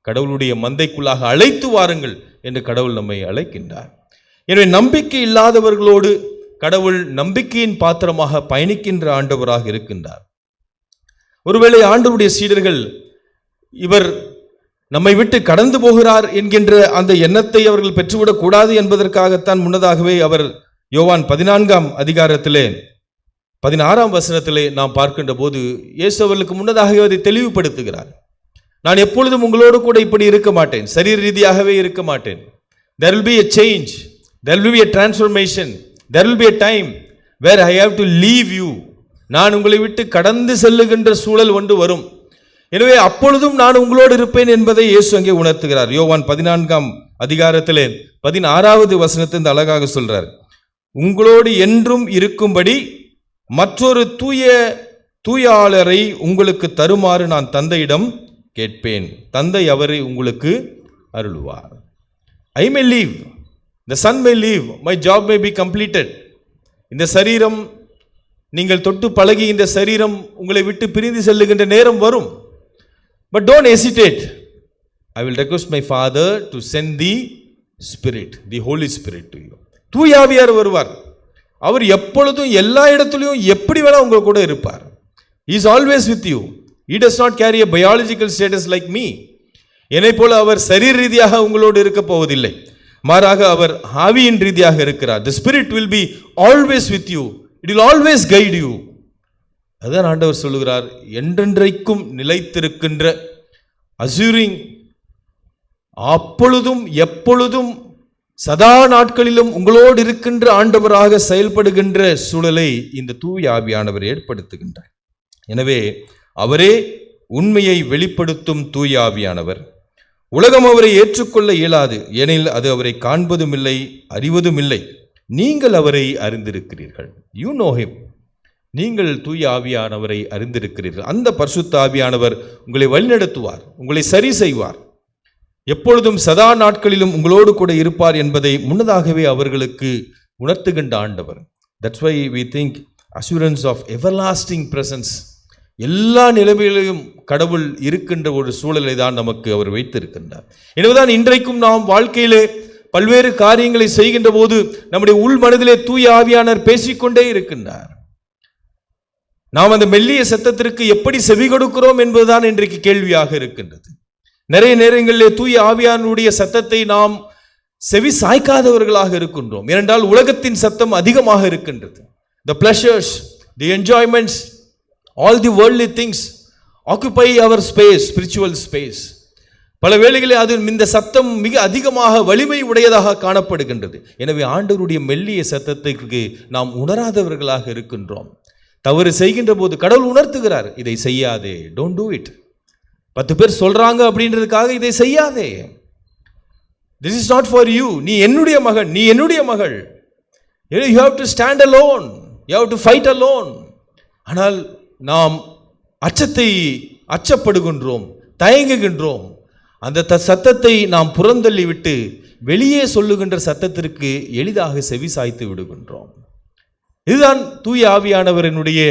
கடவுளுடைய மந்தைக்குள்ளாக அழைத்து வாருங்கள் என்று கடவுள் நம்மை அழைக்கின்றார். எனவே நம்பிக்கை இல்லாதவர்களோடு கடவுள் நம்பிக்கையின் பாத்திரமாக பயணிக்கின்ற ஆண்டவராக இருக்கின்றார். ஒருவேளை ஆண்டவருடைய சீடர்கள் இவர் நம்மை விட்டு கடந்து போகிறார் என்கின்ற அந்த எண்ணத்தை அவர்கள் பெற்றுவிடக் கூடாது என்பதற்காகத்தான் முன்னதாகவே அவர் யோவான் 14ஆம் அதிகாரத்திலே 16ஆம் வசனத்திலே நாம் பார்க்கின்ற போது இயேசு அவர்களுக்கு முன்னதாகவே அதை தெளிவுபடுத்துகிறார். நான் எப்பொழுதும் உங்களோடு கூட இப்படி இருக்க மாட்டேன், சரீர ரீதியாகவே இருக்க மாட்டேன். There will be a change, there will be a transformation, there will be a time where I have to leave you. நான் உங்களை விட்டு கடந்து செல்லுகின்ற சூழல் ஒன்று வரும். எனவே அப்பொழுதும் நான் உங்களோடு இருப்பேன் என்பதை இயேசு அங்கே உணர்த்துகிறார். யோவான் 14ஆம் அதிகாரத்திலே 16வது வசனத்தை அழகாக சொல்றார். உங்களோடு என்றும் இருக்கும்படி மற்றொரு தூயாளரை உங்களுக்கு தருமாறு நான் தந்தையிடம் கேட்பேன், தந்தை அவரை உங்களுக்கு அருளுவார். I may leave, the son may leave, my job may be completed. இந்த சரீரம், நீங்கள் தொட்டு பழகி இந்த சரீரம் உங்களை விட்டு பிரிந்து செல்லுகின்ற நேரம் வரும். But don't hesitate. I will request my father to send the spirit, the Holy Spirit to you. தூயாவியார் வருவார். அவர் எப்பொழுதும் எல்லா இடத்துலையும் எப்படி வேணா உங்க கூட இருப்பார். He is always with you. He does not carry a biological status like me. என்னை போல அவர் சரீர ரீதியாக உங்களோடு இருக்க போவதில்லை, மாறாக அவர் ஆவியின் ரீதியாக இருக்கிறார். The spirit will be always with you. It will always guide you. அதான் ஆண்டவர் சொல்லுகிறார், என்றென்றைக்கும் நிலைத்திருக்கின்ற அசூரிங், அப்பொழுதும் எப்பொழுதும் சதா நாட்களிலும் உங்களோடு இருக்கின்ற ஆண்டவராக செயல்படுகின்ற சூழலை இந்த தூய ஆவியானவர் ஏற்படுத்துகின்றார். எனவே அவரே உண்மையை வெளிப்படுத்தும் தூய ஆவியானவர். உலகம் அவரை ஏற்றுக்கொள்ள இயலாது, ஏனெனில் அது அவரை காண்பதும் இல்லை, அறிவதும் இல்லை. நீங்கள் அவரை அறிந்திருக்கிறீர்கள். You know him. நீங்கள் தூய ஆவியானவரை அறிந்திருக்கிறீர்கள். அந்த பரிசுத்த ஆவியானவர் உங்களை வழிநடத்துவார், உங்களை சரி செய்வார், எப்பொழுதும் சதா நாட்களிலும் உங்களோடு கூட இருப்பார் என்பதை முன்னதாகவே அவர்களுக்கு உணர்த்துகின்ற ஆண்டவர். That's why we think assurance of everlasting presence. எல்லா நிலைமைகளிலும் கடவுள் இருக்கின்ற ஒரு சூழலை தான் நமக்கு அவர் வைத்திருக்கின்றார். எனவேதான் இன்றைக்கும் நாம் வாழ்க்கையிலே பல்வேறு காரியங்களை செய்கின்ற போது நம்முடைய உள் மனதிலே தூய ஆவியானவர் பேசிக்கொண்டே இருக்கின்றார். நாம் அந்த மெல்லிய சத்தத்திற்கு எப்படி செவி கொடுக்கிறோம் என்பதுதான் இன்றைக்கு கேள்வியாக இருக்கின்றது. நிறைய நேரங்களிலே தூய ஆவியானுடைய சத்தத்தை நாம் செவி சாய்க்காதவர்களாக இருக்கின்றோம். ஏனென்றால் உலகத்தின் சத்தம் அதிகமாக இருக்கின்றது. The pleasures, the enjoyments, all the worldly things occupy our space, spiritual space. பல வேளைகளில் அது இந்த சத்தம் மிக அதிகமாக வலிமை உடையதாக காணப்படுகின்றது. எனவே ஆண்டவருடைய மெல்லிய சத்தத்திற்கு நாம் உணராதவர்களாக இருக்கின்றோம். தவறு செய்கின்ற போது கடவுள் உணர்த்துகிறார், இதை செய்யாதே, டோன்ட் டூ இட். 10 பேர் சொல்றாங்க அப்படின்றதுக்காக இதை செய்யாதே. This is not for you. நீ என்னுடைய மகன், நீ என்னுடைய மகள். You have to stand alone. You have to fight alone. ஆனால் நாம் அச்சப்படுகின்றோம், தயங்குகின்றோம். அந்த சத்தத்தை நாம் புறந்தள்ளிவிட்டு வெளியே சொல்லுகின்ற சத்தத்திற்கு எளிதாக செவி சாய்த்து விடுகின்றோம். இதுதான் தூய ஆவியானவரினுடைய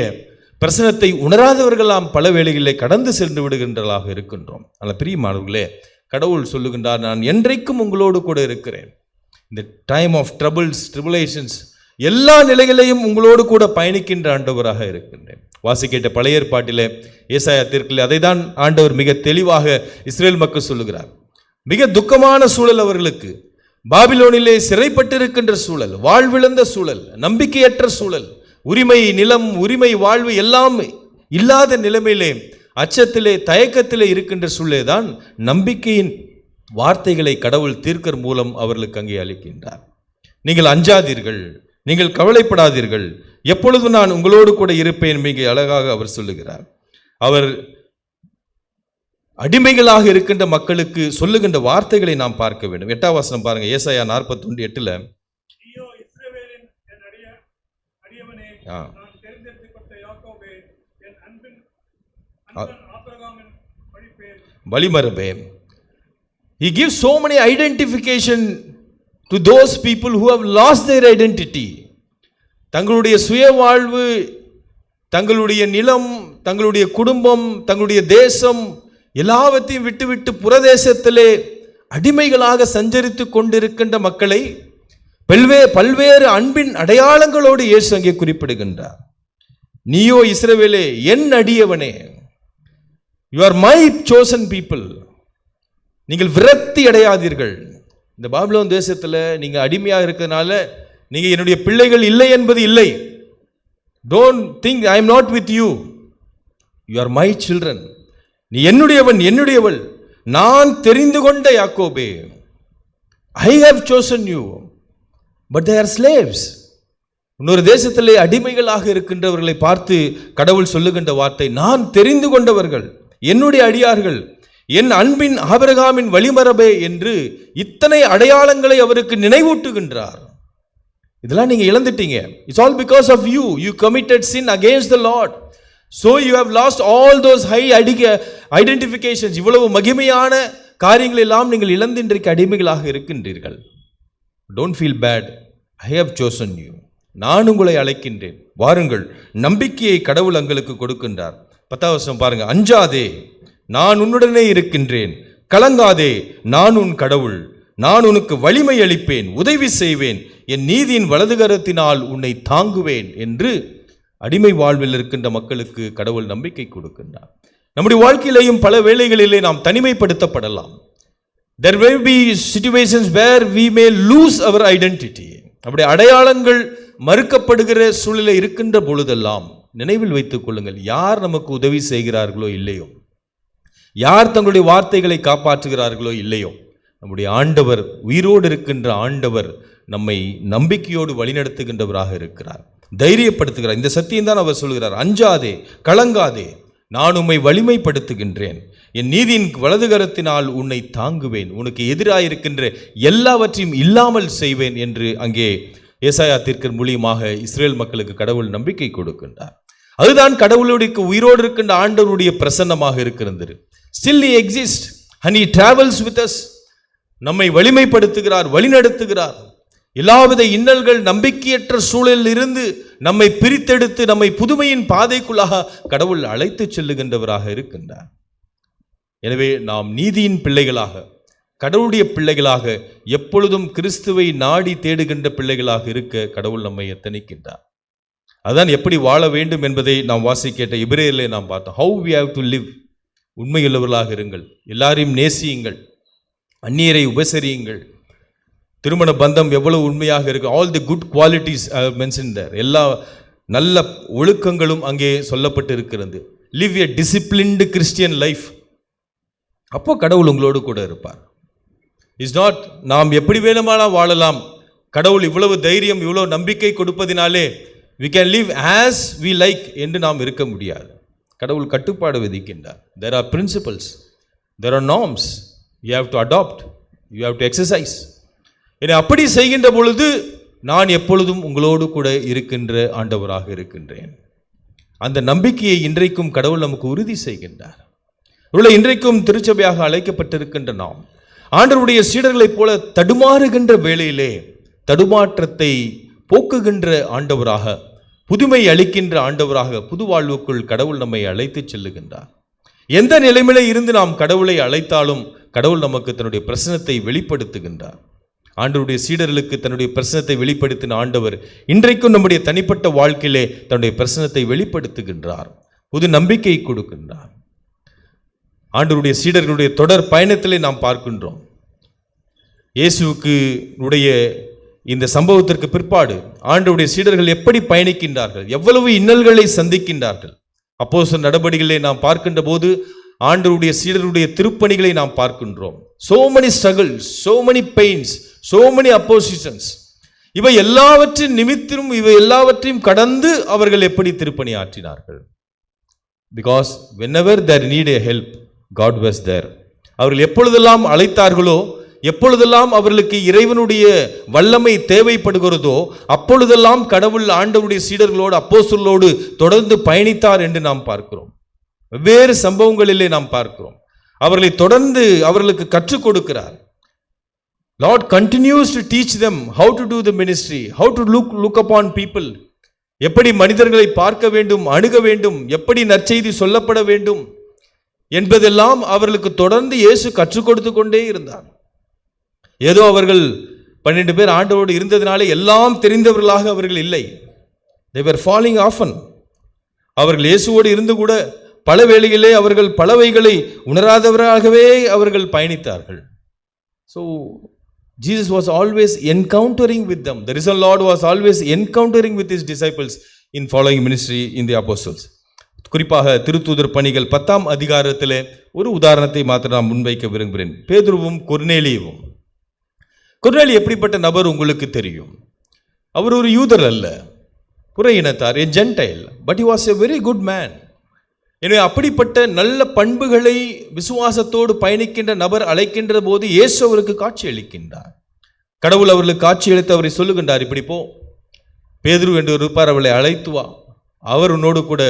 பிரசனத்தை உணராதவர்கள் நாம் பல வேளைகளிலே கடந்து சென்று விடுகின்றவர்களாக இருக்கின்றோம். ஆனால் பிரியமானவர்களே, கடவுள் சொல்லுகின்றார், நான் என்றைக்கும் உங்களோடு கூட இருக்கிறேன். இந்த டைம் ஆஃப் ட்ரிபுலேஷன்ஸ் எல்லா நிலைகளையும் உங்களோடு கூட பயணிக்கின்ற ஆண்டவராக இருக்கின்றேன். வாசிக்கிட்ட பழைய ஏற்பாட்டிலே ஏசாயா தீர்க்கிலே அதை தான் ஆண்டவர் மிக தெளிவாக இஸ்ரேல் மக்கள் சொல்லுகிறார். மிக துக்கமான சூழல் அவர்களுக்கு, பாபிலோனிலே சிறைப்பட்டிருக்கின்ற சூழல், வாழ்விழந்த சூழல், நம்பிக்கையற்ற சூழல், உரிமை நிலம், உரிமை வாழ்வு எல்லாம் இல்லாத நிலைமையிலே, அச்சத்திலே தயக்கத்திலே இருக்கின்ற சூழலே தான் நம்பிக்கையின் வார்த்தைகளை கடவுள் தீர்க்கர் மூலம் அவர்களுக்கு அங்கே அளிக்கின்றார். நீங்கள் அஞ்சாதீர்கள், நீங்கள் கவலைப்படாதீர்கள், எப்பொழுதும் நான் உங்களோடு கூட இருப்பேன். மிக அழகாக அவர் சொல்லுகிறார். அவர் அடிமைகளாக இருக்கின்ற மக்களுக்கு சொல்லுகின்ற வார்த்தைகளை நாம் பார்க்க வேண்டும். 8ஆம் வசனம் பாருங்க, ஏசாயா 41:8. வழிமரபே. He gives so many identification to those people who have lost their identity. தங்களுடைய சுய வாழ்வு, தங்களுடைய நிலம், தங்களுடைய குடும்பம், தங்களுடைய தேசம் எல்லாவற்றையும் விட்டுவிட்டு புறதேசத்திலே அடிமைகளாக சஞ்சரித்து கொண்டிருக்கின்ற மக்களை பல்வேறு அன்பின் அடையாளங்களோடு இயேசு அங்கே குறிப்பிடுகின்றார். நீயோ இஸ்ரவேலே என் அடியவனே, you are my chosen people. நீங்கள் விரக்தி அடையாதீர்கள். இந்த பாபிலோன் தேசத்தில் நீங்கள் அடிமையாக இருக்கிறதுனால நீங்கள் என்னுடைய பிள்ளைகள் இல்லை என்பது இல்லை. Don't think I am not with you. You are my children. நீ என்னுடையவன், என்னுடையவள். நான் தெரிந்து கொண்ட யாக்கோபே. I have chosen you. But they are slaves. இன்னொரு தேசத்திலே அடிமைகளாக இருக்கின்றவர்களை பார்த்து கடவுள் சொல்லுகின்ற வார்த்தை, நான் தெரிந்து கொண்டவர்கள், என்னுடைய அடியார்கள், என் அன்பின் ஆபிரகாமின் வழிமரபே என்று இத்தனை அடையாளங்களை அவருக்கு நினைவூட்டுகின்றார். இதெல்லாம் நீங்க இழந்துட்டீங்க. It's all because of you. You committed sin against the Lord. So you have lost all those high identifications. இவ்வளவு மகிமையான காரியங்கள் எல்லாம் நீங்கள் இழந்து இன்றைக்கு அடிமைகளாக இருக்கின்றீர்கள். Don't feel bad. I have chosen you. நான் உங்களை அழைக்கின்றேன், வாருங்கள். நம்பிக்கையை கடவுள் உங்களுக்கு கொடுக்கின்றார். 10ஆம் வசனம் பாருங்க, அஞ்சாதே, நான் உன்னுடனே இருக்கின்றேன், கலங்காதே, நான் உன் கடவுள், நான் உனக்கு வலிமை அளிப்பேன், உதவி செய்வேன், என் நீதியின் வலதுகரத்தினால் உன்னை தாங்குவேன் என்று அடிமை வாழ்வில் இருக்கின்ற மக்களுக்கு கடவுள் நம்பிக்கை கொடுக்கின்றார். நம்முடைய வாழ்க்கையிலேயும் பல வேளைகளிலே நாம் தனிமைப்படுத்தப்படலாம். There will be situations where we may lose our identity. அப்படி அடையாளங்கள் மறுக்கப்படுகிற சூழலை இருக்கின்ற பொழுதெல்லாம் நினைவில் வைத்துக் கொள்ளுங்கள், யார் நமக்கு உதவி செய்கிறார்களோ இல்லையோ, யார் தங்களுடைய வார்த்தைகளை காப்பாற்றுகிறார்களோ இல்லையோ, நம்முடைய ஆண்டவர், உயிரோடு இருக்கின்ற ஆண்டவர் நம்மை நம்பிக்கையோடு வழிநடத்துகின்றவராக இருக்கிறார், தைரியப்படுத்துகிறார். இந்த சத்தியம் தான் அவர் சொல்கிறார், அஞ்சாதே, கலங்காதே, நான் உம்மை வலிமைப்படுத்துகின்றேன், என் நீதியின் வலதுகரத்தினால் உன்னை தாங்குவேன், உனக்கு எதிராயிருக்கின்ற எல்லாவற்றையும் இல்லாமல் செய்வேன் என்று அங்கே ஏசாயா தீர்க்கர் மூலியமாக இஸ்ரேல் மக்களுக்கு கடவுள் நம்பிக்கை கொடுக்கின்றார். அதுதான் கடவுளுடைய உயிரோடு இருக்கின்ற ஆண்டவருடைய பிரசன்னமாக இருக்கிறது. Still he exists and he travels with us. நம்மை வலிமைப்படுத்துகிறார், வழிநடத்துகிறார். எல்லாவித இன்னல்கள், நம்பிக்கையற்ற சூழலில் இருந்து நம்மை பிரித்தெடுத்து நம்மை புதுமையின் பாதைக்குள்ளாக கடவுள் அழைத்து செல்லுகின்றவராக இருக்கின்றார். எனவே நாம் நீதியின் பிள்ளைகளாக, கடவுளுடைய பிள்ளைகளாக, எப்பொழுதும் கிறிஸ்துவை நாடி தேடுகின்ற பிள்ளைகளாக இருக்க கடவுள் நம்மை எத்தனிக்கின்றார். அதுதான் எப்படி வாழ வேண்டும் என்பதை நாம் வாசிக்கேட்ட எபிரேயரிலே நாம் பார்த்தோம். How we have to live. உண்மையுள்ளவர்களாக இருங்கள், எல்லாரையும் நேசியுங்கள், அந்நியரை உபசரியுங்கள், திருமண பந்தம் எவ்வளவு உண்மையாக இருக்கு. All the good qualities I have mentioned there. எல்லா நல்ல ஒழுக்கங்களும் அங்கே சொல்லப்பட்டு இருக்கிறது. Live a disciplined Christian life. அப்போ கடவுள் உங்களோடு கூட இருப்பார். இஸ் நாட் நாம் எப்படி வேணுமானால் வாழலாம், கடவுள் இவ்வளவு தைரியம், இவ்வளவு நம்பிக்கை கொடுப்பதினாலே we can live as we like என்று நாம் இருக்க முடியாது. கடவுள் கட்டுப்பாடு விதிக்கின்றார். there are principles, there are norms, you have to adopt, you have to exercise. என்னை அப்படி செய்கின்ற பொழுது நான் எப்பொழுதும் உங்களோடு கூட இருக்கின்ற ஆண்டவராக இருக்கின்றேன். அந்த நம்பிக்கையை இன்றைக்கும் கடவுள் நமக்கு உறுதி செய்கின்றார். ஒருவேளை இன்றைக்கும் திருச்சபையாக அழைக்கப்பட்டிருக்கின்ற நாம் ஆண்டவருடைய சீடர்களைப் போல தடுமாறுகின்ற வேளையிலே தடுமாற்றத்தை போக்குகின்ற ஆண்டவராக, புதுமை அளிக்கின்ற ஆண்டவராக புது வாழ்வுக்குள் கடவுள் நம்மை அழைத்து செல்லுகின்றார். எந்த நிலைமையில இருந்து நாம் கடவுளை அழைத்தாலும் கடவுள் நமக்கு தன்னுடைய பிரசனத்தை வெளிப்படுத்துகின்றார். ஆண்டவருடைய சீடர்களுக்கு தன்னுடைய பிரசனத்தை வெளிப்படுத்தின ஆண்டவர் இன்றைக்கும் நம்முடைய தனிப்பட்ட வாழ்க்கையிலே தன்னுடைய பிரசனத்தை வெளிப்படுத்துகின்றார், புது நம்பிக்கை கொடுக்கின்றார். ஆண்டவருடைய சீடர்களுடைய தொடர் பயணத்திலே நாம் பார்க்கின்றோம். இயேசுவுக்கு உடைய இந்த சம்பவத்திற்கு பிற்பாடு ஆண்டவருடைய சீடர்கள் எப்படி பயணிக்கின்றார்கள், எவ்வளவு இன்னல்களை சந்திக்கின்றார்கள். அப்போஸ்தலர் நடபடிகளிலே நாம் பார்க்கின்ற போது ஆண்டவருடைய சீடருடைய திருப்பணிகளை நாம் பார்க்கின்றோம். so many struggles, so many pains, so many oppositions. இவை எல்லாவற்றின் நிமித்தமும் இவை எல்லாவற்றையும் கடந்து அவர்கள் எப்படி திருப்பணி ஆற்றினார்கள். because whenever they need a help, God was there. அவர்கள் எப்பொழுதெல்லாம் அழைத்தார்களோ, எப்பொழுதெல்லாம் அவர்களுக்கு இறைவனுடைய வல்லமை தேவைப்படுகிறதோ அப்பொழுதெல்லாம் கடவுள் ஆண்டவருடைய சீடர்களோடு அப்போஸ்தலர்களோடு தொடர்ந்து பயணித்தார் என்று நாம் பார்க்கிறோம். வெவ்வேறு சம்பவங்களிலே நாம் பார்க்கிறோம். அவர்களை தொடர்ந்து அவர்களுக்கு கற்றுக் கொடுக்கிறார். Lord continues to teach them how to do the ministry, how to look upon people. எப்படி மனிதர்களை பார்க்க வேண்டும், அணுக வேண்டும், எப்படி நற்செய்தி சொல்லப்பட வேண்டும் என்பதெல்லாம் அவர்களுக்கு தொடர்ந்து இயேசு கற்றுக் கொடுத்து கொண்டே இருந்தார். ஏதோ அவர்கள் 12 பேர் ஆண்டவரோடு இருந்ததினாலே எல்லாம் தெரிந்தவர்களாக அவர்கள் இல்லை. they were falling often. அவர்கள் இயேசுவோடு இருந்து கூட பல வேளைகளிலே அவர்கள் பலவைகளை உணராதவர்களாகவே அவர்கள் பயணித்தார்கள். so Jesus was always encountering with them. The risen Lord was always encountering with his disciples in following ministry in the apostles. குறிப்பாக திருத்தூதர் பணிகள் 10ஆம் அதிகாரத்திலே ஒரு உதாரணத்தை மாத்திரம் நான் முன்வைக்க விரும்புகிறேன். பேதுருவும் கொர்நேலியுவும். கொர்நேலி எப்படிப்பட்ட நபர் உங்களுக்கு தெரியும். அவர் ஒரு யூதர் அல்ல, புற இனத்தார், a Gentile, but he was a very good man. எனவே அப்படிப்பட்ட நல்ல பண்புகளை விசுவாசத்தோடு பயணிக்கின்ற நபர் அழைக்கின்ற போது இயேசு அவருக்கு காட்சி அளிக்கின்றார். கடவுள் அவர்களுக்கு காட்சி அளித்து அவரை சொல்லுகின்றார், இப்படி போ, பேதுரு என்று இருப்பார், அவளை அழைத்து வா, அவர் உன்னோடு கூட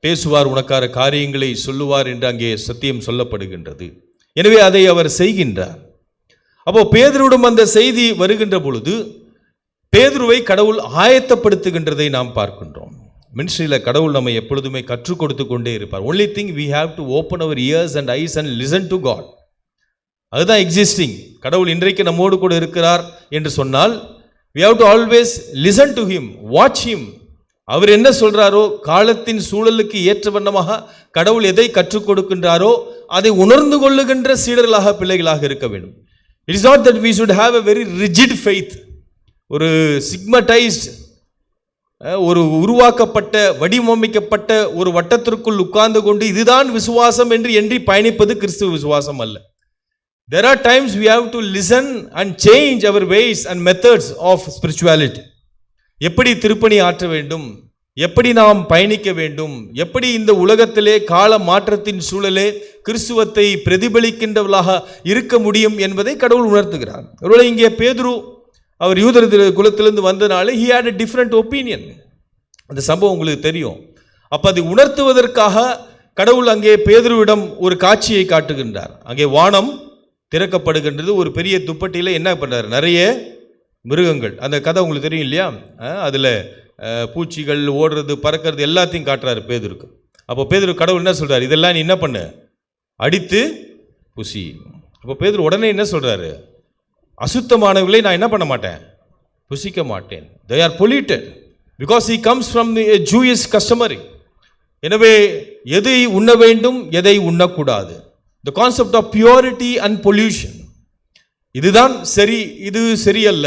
பேசுவார், உனக்கார காரியங்களை சொல்லுவார் என்று அங்கே சத்தியம் சொல்லப்படுகின்றது. எனவே அதை அவர் செய்கின்றார். அப்போ பேதுருவிடம் அந்த செய்தி வருகின்ற பொழுது பேதுருவை கடவுள் ஆயத்தப்படுத்துகின்றதை நாம் பார்க்கின்றோம். மினிஸ்ட்ரியில் கடவுள் நம்மை எப்பொழுதுமே கற்றுக் கொடுத்து கொண்டே இருப்பார். only thing we have to open our ears and eyes and listen to God. அதுதான் எக்ஸிஸ்டிங். கடவுள் இன்றைக்கு நம்மோடு கூட இருக்கிறார் என்று சொன்னால் we have to always listen to him, watch him. அவர் என்ன சொல்றாரோ, காலத்தின் சூழலுக்கு ஏற்ற வண்ணமாக கடவுள் எதை கற்றுக் கொடுக்கின்றாரோ அதை உணர்ந்து கொள்ளுகின்ற சீடர்களாக பிள்ளைகளாக இருக்க வேண்டும். It is not that we should have a very rigid faith. ஒரு சிக்மடைஸ்ட், ஒரு உருவாக்கப்பட்ட வடிவமைக்கப்பட்ட ஒரு வட்டத்திற்குள் உட்கார்ந்து கொண்டு இதுதான் விசுவாசம் என்று எண்ணி பயணிப்பது கிறிஸ்துவ விசுவாசம் அல்ல. There are times we have to listen and change our ways and methods of spirituality. எப்படி திருப்பணி ஆற்ற வேண்டும், எப்படி நாம் பயணிக்க வேண்டும், எப்படி இந்த உலகத்திலே கால மாற்றத்தின் சூழலே கிறிஸ்துவத்தை பிரதிபலிக்கின்றவர்களாக இருக்க முடியும் என்பதை கடவுள் உணர்த்துகிறார். ஒருவேளை இங்கே பேதுரு அவர் யூதர் குலத்திலிருந்து வந்தனாலே he had a different opinion. அந்த சம்பவம் உங்களுக்கு தெரியும். அப்போ அதை உணர்த்துவதற்காக கடவுள் அங்கே பேதுருவிடம் ஒரு காட்சியை காட்டுகின்றார். அங்கே வானம் திறக்கப்படுகின்றது. ஒரு பெரிய துப்பட்டியில் என்ன பண்ணுறாரு, நிறைய மிருகங்கள். அந்த கதை உங்களுக்கு தெரியும் இல்லையா? அதில் பூச்சிகள் ஓடுறது, பறக்கிறது எல்லாத்தையும் காட்டுறாரு பேதுருக்கு. அப்போ பேதுரு கடவுள் என்ன சொல்கிறார், இதெல்லாம் நீ என்ன பண்ணு, அடித்து புசி. அப்போ பேதுரு உடனே என்ன சொல்கிறாரு, அசுத்தமானவர்களை நான் என்ன பண்ண மாட்டேன், புசிக்க மாட்டேன். they are polluted because he comes from a Jewish customary. எனவே எதை உண்ண வேண்டும், எதை உண்ணக்கூடாது, the concept of purity and pollution. இதுதான் சரி, இது சரியல்ல,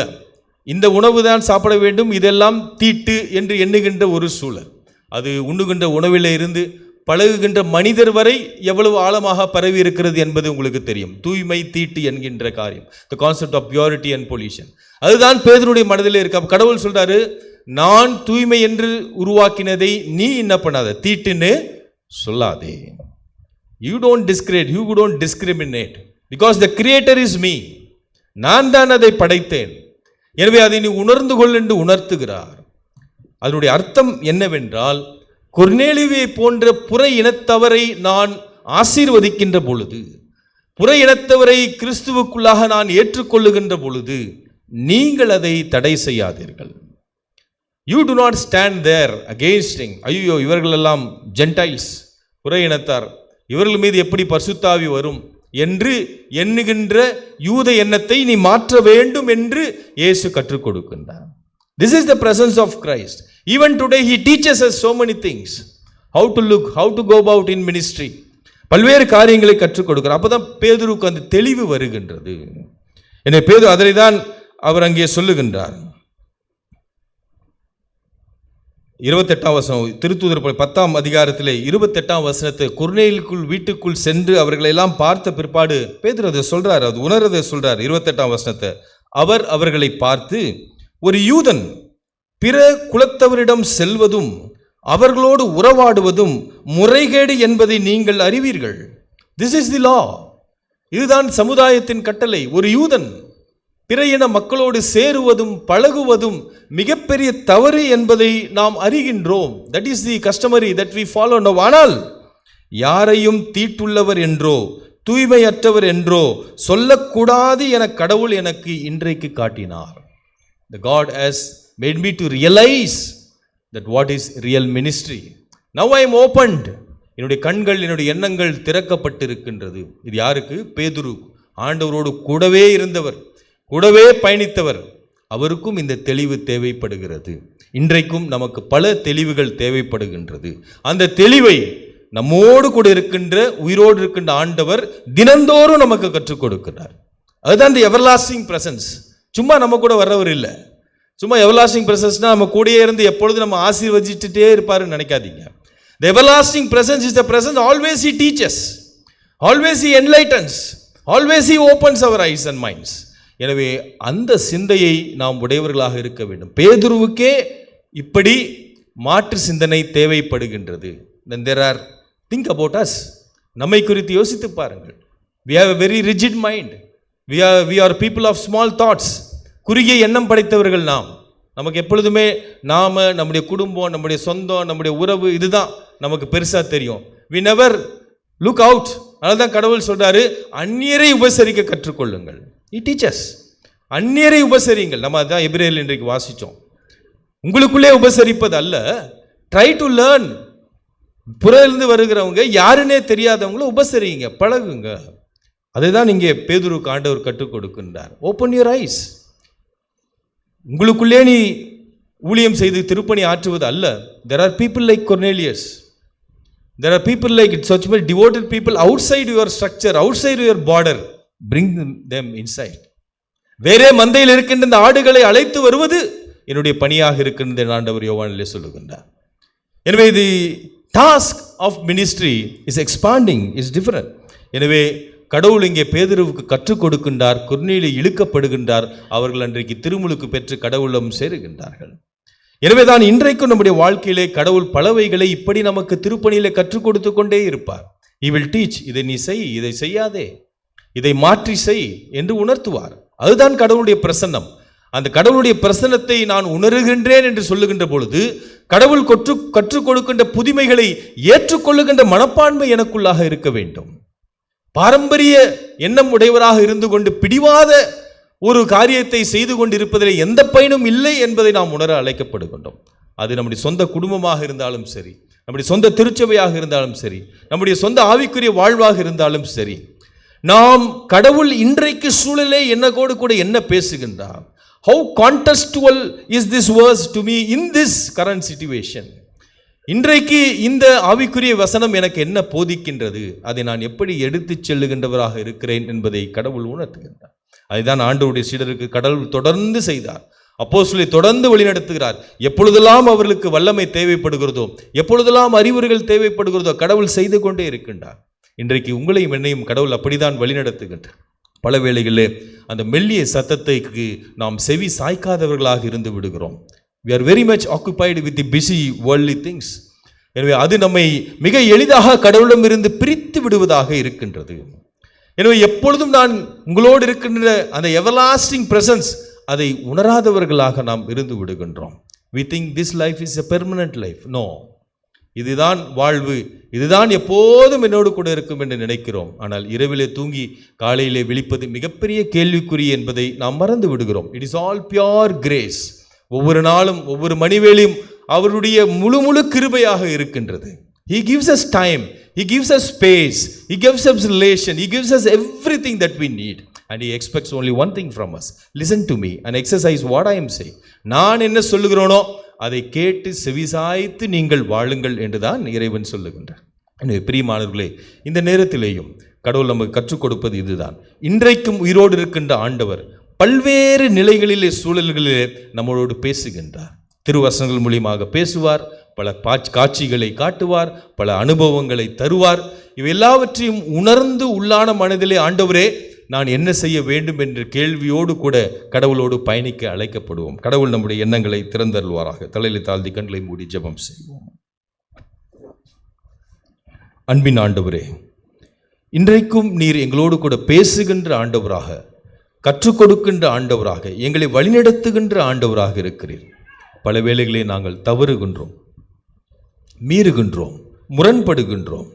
இந்த உணவு தான் சாப்பிட வேண்டும், இதெல்லாம் தீட்டு என்று எண்ணுகின்ற ஒரு சூழல். அது உண்ணுகின்ற உணவிலே இருந்து பழகுகின்ற மனிதர் வரை எவ்வளவு ஆழமாக பரவி இருக்கிறது என்பது உங்களுக்கு தெரியும். தூய்மை தீட்டு என்கின்ற காரியம், the concept of purity and pollution. அதுதான் பேதுருடைய மனதில் இருக்க. கடவுள் சொல்றாரு, நான் தூய்மை என்று உருவாக்கினதை நீ என்ன பண்ணாத, தீட்டுன்னு சொல்லாதே. you don't discriminate because the creator is me. நான் தான் அதை படைத்தேன், எனவே அதை நீ உணர்ந்து கொள் என்று உணர்த்துகிறார். அதனுடைய அர்த்தம் என்னவென்றால், கொர்நேலியுவை போன்ற புற இனத்தவரை நான் ஆசீர்வதிக்கின்ற பொழுது, புற இனத்தவரை கிறிஸ்துவுக்குள்ளாக நான் ஏற்றுக்கொள்ளுகின்ற பொழுது நீங்கள் அதை தடை செய்யாதீர்கள். You do not stand there againsting, ஐயோ இவர்களெல்லாம் ஜென்டைல்ஸ், புற இனத்தார், இவர்கள் மீது எப்படி பரிசுத்த ஆவி வரும் என்று எண்ணுகின்ற யூத எண்ணத்தை நீ மாற்ற வேண்டும் என்று இயேசு கற்றுக் கொடுக்கின்றார். This is the presence of Christ. Even today he teaches us so many things. How to look, how to go about in ministry. பல்வேறு காரியங்களை கற்றுக் கொடுக்கிறார். அப்பதான் பேதுருக்கு அந்த தெளிவு வருகின்றது. எனவே பேதுரு அதை தான் அவர் அங்கே சொல்லுகின்றார். 28ஆம் வசனம், திருத்தூதர் 10ஆம் அதிகாரத்திலே 28ஆம் வசனத்தை, கொர்நேலியுக்குள் வீட்டுக்குள் சென்று அவர்களை எல்லாம் பார்த்த பிற்பாடு பேதுரு அதை சொல்றார், அது உணர்றதை சொல்றார். 28ஆம் வசனத்தை, அவர் அவர்களை பார்த்து, ஒரு யூதன் பிற குலத்தவரிடம் செல்வதும் அவர்களோடு உறவாடுவதும் முறைகேடு என்பதை நீங்கள் அறிவீர்கள். திஸ் இஸ் தி லா. இதுதான் சமுதாயத்தின் கட்டளை. ஒரு யூதன் பிற இன மக்களோடு சேருவதும் பழகுவதும் மிகப்பெரிய தவறு என்பதை நாம் அறிகின்றோம். That is the customary that we follow now. ஆனால் யாரையும் தீட்டுள்ளவர் என்றோ தூய்மையற்றவர் என்றோ சொல்லக்கூடாது என கடவுள் எனக்கு இன்றைக்கு காட்டினார். The God has made me to realize that what is real ministry. Now I am opened. என்னுடைய கண்கள், என்னுடைய எண்ணங்கள் திறக்கப்பட்டிருக்கின்றது. இது யாருக்கு? பேதுரு. ஆண்டவரோடு கூடவே இருந்தவர், கூடவே பயணித்தவர். அவருக்கும் இந்த தெளிவு தேவைப்படுகிறது. இன்றைக்கும் நமக்கு பல தெளிவுகள் தேவைப்படுகின்றது. அந்த தெளிவை நம்மோடு கூட இருக்கின்ற, உயிரோடு இருக்கின்ற ஆண்டவர் தினந்தோறும் நமக்கு கற்றுக் கொடுக்கிறார். அதுதான் the everlasting presence. சும்மா நம்ம கூட வர்றவர் இல்லை. சும்மா எவர்லாஸ்டிங் பிரசன்ஸ்னா நம்ம கூடயே இருந்து எப்பொழுது நம்ம ஆசீர்வதிச்சுட்டே இருப்பாருன்னு நினைக்காதீங்க. The everlasting presence is the presence always he teaches, always he enlightens, always he opens our eyes and minds. எனவே அந்த சிந்தையை நாம் உடையவர்களாக இருக்க வேண்டும். பேதுருவுக்கே இப்படி மாற்று சிந்தனை தேவைப்படுகின்றது. Then there are, think about us. நம்மை குறித்து யோசித்து பாருங்கள். We have a very rigid mind. We are people of small thoughts. குறுகிய எண்ணம் படைத்தவர்கள் நாம். நமக்கு எப்பொழுதுமே நாம, நம்முடைய குடும்பம், நம்முடைய சொந்தம், நம்முடைய உறவு, இதுதான் நமக்கு பெருசா தெரியும். We never look out. அதனால தான் கடவுள் சொல்றாரு, அந்நியரை உபசரிக்க கற்றுக்கொள்ளுங்கள். He teaches. அந்நியரை உபசரிங்கள். நம்ம அதான் எபிரேயரில் இன்றைக்கு வாசிச்சோம். உங்களுக்குள்ளே உபசரிப்பது அல்ல, ட்ரை டு லேர்ன். புறயிலிருந்து வருகிறவங்க, யாருன்னே தெரியாதவங்கள உபசரிங்க, பழகுங்க. அதை தான் இங்கே பேதுருக்கு ஆண்டவர் கற்றுக் கொடுக்கின்றார். Open your eyes. உங்களுக்குள்ளே நீ ஊழியம் செய்து திருப்பணி ஆற்றுவது அல்ல. There are people like Cornelius. There are people like such many devoted people outside your structure, outside your border. Bring them inside. வேறே மந்தையில் இருக்கின்ற இந்த ஆடுகளை அழைத்து வருவது என்னுடைய பணியாக இருக்கின்ற ஆண்டவர் யோவானிலே சொல்லுகின்றார். எனவே இது task of ministry is expanding, is different. எனவே கடவுள் இங்கே பேதுருவுக்கு கற்றுக் கொடுக்கின்றார். கொர்நேலியு இழுக்கப்படுகின்றார். அவர்கள் அன்றைக்கு திருமுழுக்கு பெற்று கடவுளும் சேருகின்றார்கள். எனவே தான் இன்றைக்கும் நம்முடைய வாழ்க்கையிலே கடவுள் பலவைகளை இப்படி நமக்கு திருப்பணியிலே கற்றுக் கொடுத்து கொண்டே இருப்பார். He will teach. இதை நீ செய், இதை செய்யாதே, இதை மாற்றி செய் என்று உணர்த்துவார். அதுதான் கடவுளுடைய பிரசன்னம். அந்த கடவுளுடைய பிரசன்னத்தை நான் உணர்கின்றேன் என்று சொல்லுகின்ற பொழுது கடவுள் கற்றுக் கொடுக்கின்ற புதுமைகளை ஏற்றுக்கொள்ளுகின்ற மனப்பான்மை எனக்குள்ளாக இருக்க வேண்டும். பாரம்பரிய எண்ணம் உடையவராக இருந்து கொண்டு பிடிவாத ஒரு காரியத்தை செய்து கொண்டிருப்பதில் எந்த பயனும் இல்லை என்பதை நாம் உணர அழைக்கப்படுகின்றோம். அது நம்முடைய சொந்த குடும்பமாக இருந்தாலும் சரி, நம்முடைய சொந்த திருச்சபையாக இருந்தாலும் சரி, நம்முடைய சொந்த ஆவிக்குரிய வாழ்வாக இருந்தாலும் சரி, நாம் கடவுள் இன்றைக்கு சூழலே என்னோடு கூட என்ன பேசுகின்றார்? How contextual is this verse to me in this current situation? இன்றைக்கு இந்த ஆவிக்குரிய வசனம் எனக்கு என்ன போதிக்கின்றது? அதை நான் எப்படி எடுத்துச் செல்லுகின்றவராக இருக்கிறேன் என்பதை கடவுள் உணர்த்துகின்றார். அதுதான் ஆண்டவருடைய சீடருக்கு கடவுள் தொடர்ந்து செய்தார். அப்போஸ்தலரை தொடர்ந்து வழிநடத்துகிறார். எப்பொழுதெல்லாம் அவர்களுக்கு வல்லமை தேவைப்படுகிறதோ, எப்பொழுதெல்லாம் அறிவுரைகள் தேவைப்படுகிறதோ கடவுள் செய்து கொண்டே இருக்கின்றார். இன்றைக்கு உங்களையும் என்னையும் கடவுள் அப்படிதான் வழிநடத்துகின்றார். பல வேளைகளிலே அந்த மெல்லிய சத்தத்தைக்கு நாம் செவி சாய்க்காதவர்களாக இருந்து விடுகிறோம். We are very much occupied with the busy worldly things. எனவே அது நம்மை மிக எளிதாக கடவுளிடம் இருந்து பிரித்து விடுவதாக இருக்கின்றது. எனவே எப்பொழுதும் நான் உங்களோடு இருக்கின்ற அந்த everlasting presence அதை உணராதவர்களாக நாம் இருந்து விடுகின்றோம். We think this life is a permanent life. No. இதுதான் வாழ்வு, இதுதான் எப்போதும் என்னோடு கூட இருக்கும் என்று நினைக்கிறோம். ஆனால் இரவிலே தூங்கி காலையிலே விழிப்பது மிகப்பெரிய கேள்விக்குறி என்பதை நாம் மறந்து விடுகிறோம். It is all pure grace. ஒவ்வொரு நாளும் ஒவ்வொரு மணிவேளையும் அவருடைய முழு கிருபையாக இருக்கின்றது. He gives us time, He gives us space, He gives us relation, He gives us everything that we need. And He expects only one thing from us. Listen to me and exercise what I am saying. நான் என்ன சொல்லுகிறேனோ அதை கேட்டு செவிசாய்த்து நீங்கள் வாழுங்கள் என்றுதான் இறைவன் சொல்லுகின்றார். எனவே பிரியமானவர்களே, இந்த நேரத்திலேயும் கடவுள் நமக்கு கற்றுக் கொடுப்பது இதுதான். இன்றைக்கும் உயிரோடு இருக்கின்ற ஆண்டவர் பல்வேறு நிலைகளிலே சூழல்களிலே நம்மளோடு பேசுகின்றார். திருவசனங்கள் மூலியமாக பேசுவார், பல காட்சிகளை காட்டுவார், பல அனுபவங்களை தருவார். இவை எல்லாவற்றையும் உணர்ந்து உள்ளான மனதிலே ஆண்டவரே நான் என்ன செய்ய வேண்டும் என்ற கேள்வியோடு கூட கடவுளோடு பயணிக்க அழைக்கப்படுவோம். கடவுள் நம்முடைய எண்ணங்களை திறந்தருள்வாராக. தலையில தாழ்த்தி கண்களை மூடி ஜெபம் செய்வோம். அன்பின் ஆண்டவரே, இன்றைக்கும் நீர் எங்களோடு கூட பேசுகின்ற ஆண்டவராக, கற்றுக் கொடுக்கின்ற ஆண்டவராக, எங்களை வழிநடத்துகின்ற ஆண்டவராக இருக்கிறீர். பல வேளைகளே நாங்கள் தவறுகின்றோம், மீறுகின்றோம், முரண்படுகின்றோம்.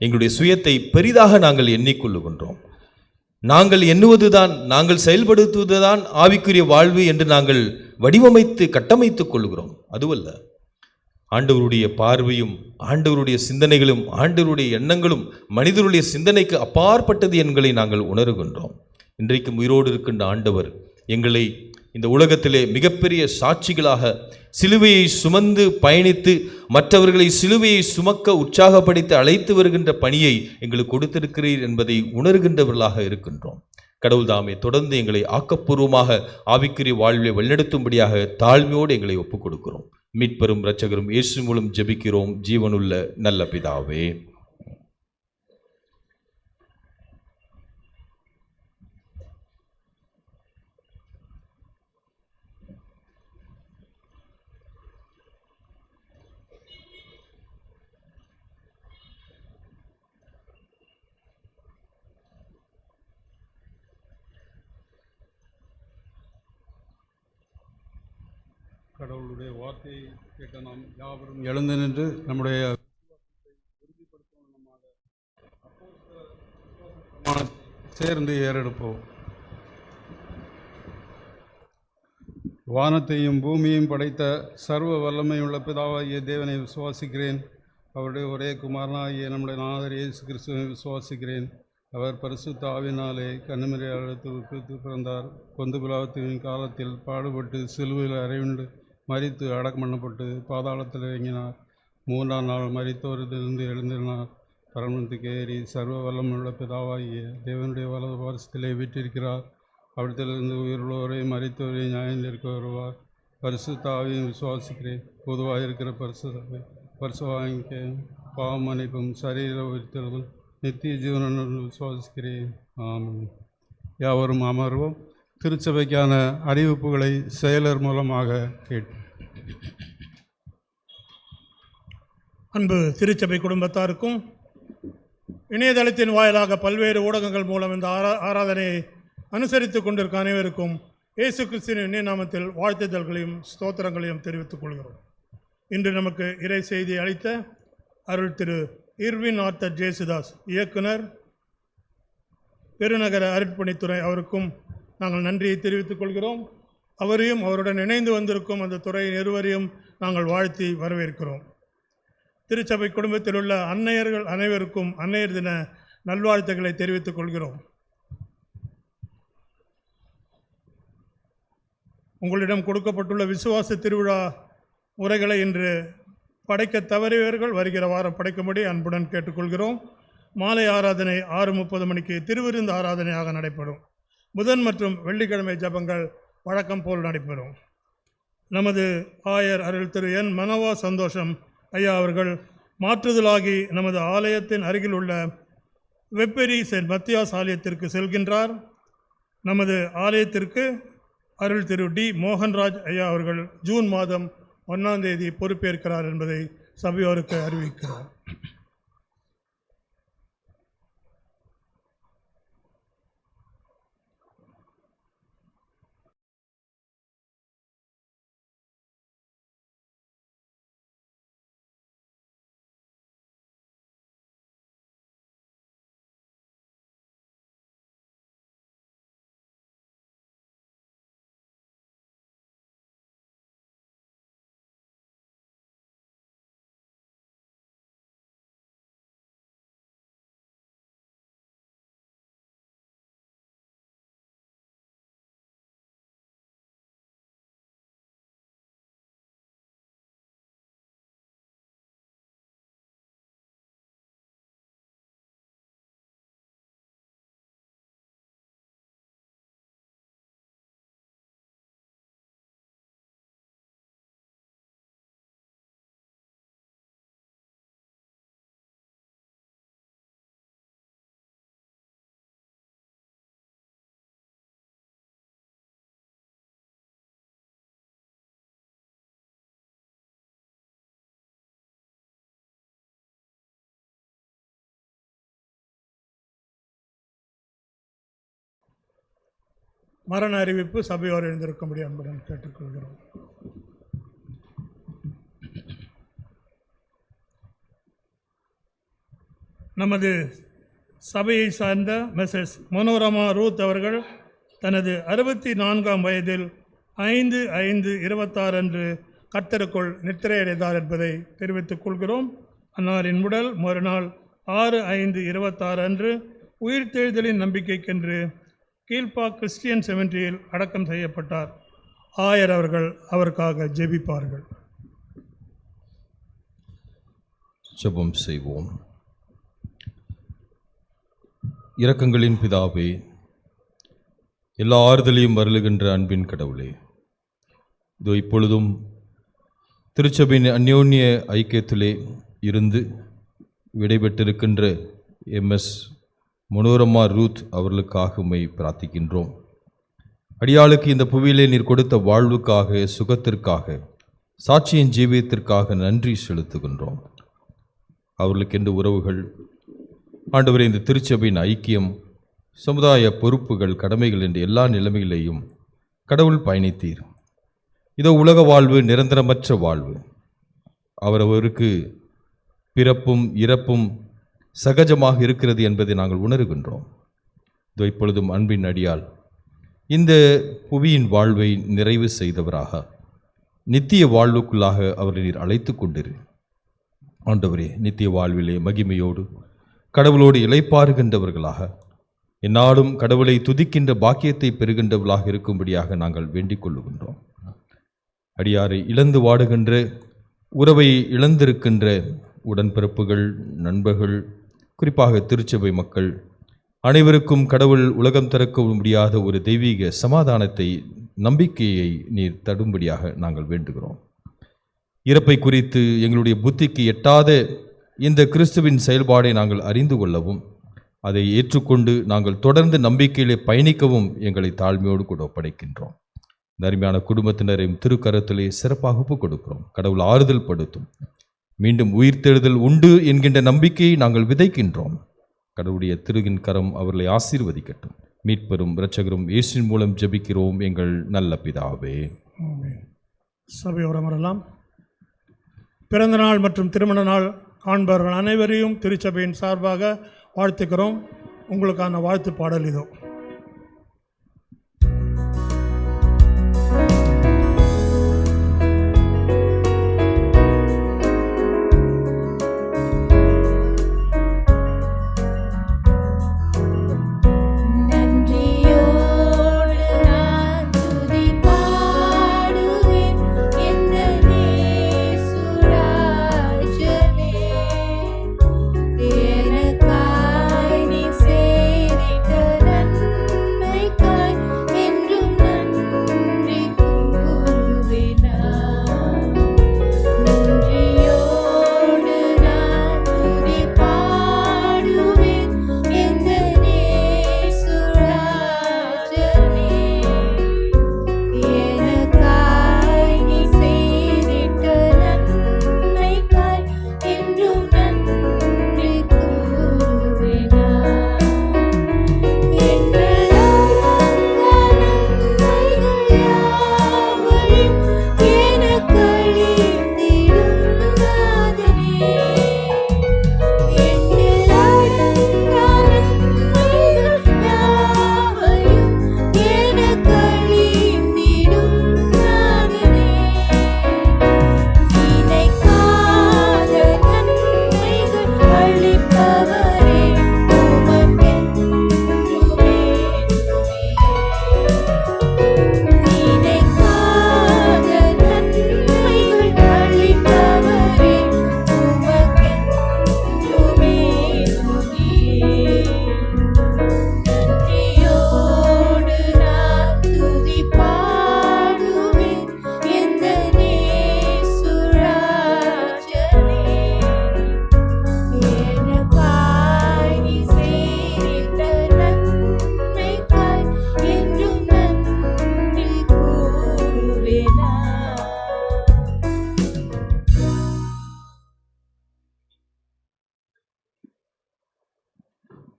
எங்களுடைய சுயத்தை பெரிதாக நாங்கள் எண்ணிக்கொள்ளுகின்றோம். நாங்கள் எண்ணுவதுதான், நாங்கள் செயல்படுத்துவதுதான் ஆவிக்குரிய வாழ்வு என்று நாங்கள் வடிவமைத்து கட்டமைத்துக் கொள்கிறோம். அதுவல்ல, ஆண்டவருடைய பார்வையும் ஆண்டவருடைய சிந்தனைகளும் ஆண்டவருடைய எண்ணங்களும் மனிதருடைய சிந்தனைக்கு அப்பாற்பட்டது என்களை நாங்கள் உணர்கின்றோம். இன்றைக்கும் உயிரோடு இருக்கின்ற ஆண்டவர் எங்களை இந்த உலகத்திலே மிகப்பெரிய சாட்சிகளாக சிலுவையை சுமந்து பயணித்து மற்றவர்களை சிலுவையை சுமக்க உற்சாகப்படுத்தி அழைத்து வருகின்ற பணியை எங்களுக்கு கொடுத்திருக்கிறீர் என்பதை உணர்கின்றவர்களாக இருக்கின்றோம். கடவுள் தாமே தொடர்ந்து எங்களை ஆக்கப்பூர்வமாக ஆவிக்குரிய வாழ்வை வழிநடத்தும்படியாக தாழ்மையோடு எங்களை ஒப்புக் கொடுக்கிறோம். மீட்பெரும் இரட்சகரும் இயேசு மூலம் ஜெபிக்கிறோம் ஜீவனுள்ள நல்ல பிதாவே. கடவுளுடைய வார்த்தையை கேட்ட நாம் யாவரும் எழுந்து நின்று நம்முடைய சேர்ந்து ஏறெடுப்போம். வானத்தையும் பூமியையும் படைத்த சர்வ வல்லமையுள்ள பிதாவாகிய தேவனை விசுவாசிக்கிறேன். அவருடைய ஒரே குமாரனாகிய நம்முடைய நாதர் இயேசு கிறிஸ்துவை விசுவாசிக்கிறேன். அவர் பரிசுத்த ஆவினாலே கன்னிமரியாளிடத்திற்கு பிறந்தார். பொந்து பிலாத்தின் காலத்தில் பாடுபட்டு சிலுவையில் அறையுண்டு மரித்து அடக்கம் பண்ணப்பட்டு பாதாளத்தில் இறங்கினார். 3ஆம் நாள் மரித்தோரிலிருந்து எழுந்தினார். பரமத்துக்கு ஏறி சர்வ வல்லமுள்ள பிதாவாகிய தேவனுடைய வலது பாரசத்திலே வீற்றிருக்கிறார். அவிடத்திலிருந்து உயிருள்ளவரை மரித்தவரை நியாயம் நிற்க வருவார். பரிசுத்த ஆவியும் விசுவாசிக்கிறேன். பொதுவாக இருக்கிற பரிசுவாங்க பாவ மன்னிப்பும் சரீர உயிர்த்தெழுதலும் நித்திய ஜீவனுடன் விசுவாசிக்கிறேன். ஆமென். யாவரும் அமர்வோம். திருச்சபைக்கான அறிவிப்புகளை செயலர் மூலமாக கேட்டு. அன்பு திருச்சபை குடும்பத்தாருக்கும் இணையதளத்தின் வாயிலாக பல்வேறு ஊடகங்கள் மூலம் இந்த ஆராதனையை அனுசரித்து கொண்டிருக்க அனைவருக்கும் இயேசு கிறிஸ்துவின் இணைய நாமத்தில் வாழ்த்துதல்களையும் ஸ்தோத்திரங்களையும் தெரிவித்துக் கொள்கிறோம். இன்று நமக்கு இறை செய்தி அளித்த அருள் திரு இர்வின் ஆர்த்தர் ஜேசுதாஸ் இயக்குனர், பெருநகர அருட்பணித்துறை, அவருக்கும் நாங்கள் நன்றியை தெரிவித்துக் கொள்கிறோம். அவரையும் அவருடன் இணைந்து வந்திருக்கும் அந்த துறையின் இருவரையும் நாங்கள் வாழ்த்தி வரவேற்கிறோம். திருச்சபை குடும்பத்தில் உள்ள அன்னையர்கள் அனைவருக்கும் அன்னையர் தின நல்வாழ்த்துக்களை தெரிவித்துக் கொள்கிறோம். உங்களிடம் கொடுக்கப்பட்டுள்ள விசுவாச திருவிழா உரைகளை இன்று படைக்க தவறியவர்கள் வருகிற வாரம் படைக்கும்படி அன்புடன் கேட்டுக்கொள்கிறோம். மாலை ஆராதனை 6:30 மணிக்கு திருவிருந்து ஆராதனையாக நடைபெறும். புதன் மற்றும் வெள்ளிக்கிழமை ஜபங்கள் வழக்கம் போல் நடைபெறும். நமது ஆயர் அருள் திரு என் மனவா சந்தோஷம் ஐயா அவர்கள் மாற்றுதலாகி நமது ஆலயத்தின் அருகில் உள்ள வெப்பெரி சென்ட் மத்தியாஸ் ஆலயத்திற்கு செல்கின்றார். நமது ஆலயத்திற்கு அருள் திரு டி மோகன்ராஜ் ஐயா அவர்கள் ஜூன் மாதம் 1ஆம் தேதி பொறுப்பேற்கிறார் என்பதை சபையோருக்கு அறிவிக்கிறோம். மரண அறிவிப்பு சபையோர் எழுந்திருக்கும்படி அன்புடன் கேட்டுக்கொள்கிறோம். நமது சபையை சார்ந்த மிஸ்ஸஸ் மனோரமா ரூத் அவர்கள் தனது 64ஆம் வயதில் 5/5/26 அன்று கர்த்தருக்குள் நித்திரையடைந்தார் என்பதை தெரிவித்துக் கொள்கிறோம். அன்னாரின் உடல் மறுநாள் 6/5/26 அன்று உயிர்த்தெழுதலின் நம்பிக்கைக்கென்று கீழ்ப்பாக் கிறிஸ்டியன் செமெட்ரியில் அடக்கம் செய்யப்பட்டார். ஆயர் அவர்கள் அவருக்காக ஜெபிப்பார்கள். ஜெபம் செய்வோம். இரக்கங்களின் பிதாவே, எல்லா ஆறுதலையும் அருளுகின்ற அன்பின் கடவுளே, இதோ இப்பொழுதும் திருச்சபையின் அந்யோன்ய ஐக்கியத்திலே இருந்து விடைபெற்றிருக்கின்ற MS மனோரமா ரூத் அவர்களுக்காக உம்மை பிரார்த்திக்கின்றோம். அடியாளுக்கு இந்த புவியிலே நீர் கொடுத்த வாழ்வுக்காக, சுகத்திற்காக, சாட்சியின் ஜீவியத்திற்காக நன்றி செலுத்துகின்றோம். அவர்களுக்கென்று உறவுகள், ஆண்டவரே, இந்த திருச்சபையின் ஐக்கியம், சமுதாய பொறுப்புகள், கடமைகள் என்ற எல்லா நிலைமைகளையும் கடவுள் பயணித்தீர். இதோ உலக வாழ்வு நிரந்தரமற்ற வாழ்வு. அவரவருக்கு பிறப்பும் இறப்பும் சகஜமாக இருக்கிறது என்பதை நாங்கள் உணர்கின்றோம். இதோ இப்பொழுதும் அன்பின் அடியால் இந்த புவியின் வாழ்வை நிறைவு செய்தவராக நித்திய வாழ்வுக்குள்ளாக அவரை நீர் அழைத்து கொண்டிரு. ஆண்டவரே, நித்திய வாழ்விலே மகிமையோடு கடவுளோடு இளைப்பாறுகின்றவர்களாக, எந்நாளும் கடவுளை துதிக்கின்ற பாக்கியத்தை பெறுகின்றவர்களாக இருக்கும்படியாக நாங்கள் வேண்டிக் கொள்ளுகின்றோம். அடியாரை இழந்து வாடுகின்ற, உறவை இழந்திருக்கின்ற உடன்பிறப்புகள், நண்பர்கள், குறிப்பாக திருச்சபை மக்கள் அனைவருக்கும் கடவுள் உலகம் திறக்க முடியாத ஒரு தெய்வீக சமாதானத்தை, நம்பிக்கையை நீர் தடும்படியாக நாங்கள் வேண்டுகிறோம். இறப்பை குறித்து எங்களுடைய புத்திக்கு எட்டாத இந்த கிறிஸ்துவின் செயல்பாடை நாங்கள் அறிந்து கொள்ளவும், அதை ஏற்றுக்கொண்டு நாங்கள் தொடர்ந்து நம்பிக்கையிலே பயணிக்கவும் எங்களை தாழ்மையோடு கூட ஒப்படைக்கின்றோம். இந்த அருமையான குடும்பத்தினரையும் திருக்கரத்திலே சிறப்பாக ஒப்புக் கொடுக்கிறோம். கடவுள் ஆறுதல் படுத்தும். மீண்டும் உயிர்த்தெழுதல் உண்டு என்கின்ற நம்பிக்கையை நாங்கள் விதைக்கின்றோம். கடவுளுடைய திருகின் கரம் அவர்களை ஆசீர்வதிக்கட்டும். மீட்பெரும் இரட்சகரும் இயேசுவின் மூலம் ஜெபிக்கிறோம் எங்கள் நல்ல பிதாவே. சபையோர் அமரலாம். பிறந்த நாள் மற்றும் திருமண நாள் காண்பவர்கள் அனைவரையும் திருச்சபையின் சார்பாக வாழ்த்துக்கிறோம். உங்களுக்கான வாழ்த்து பாடல் இதோ.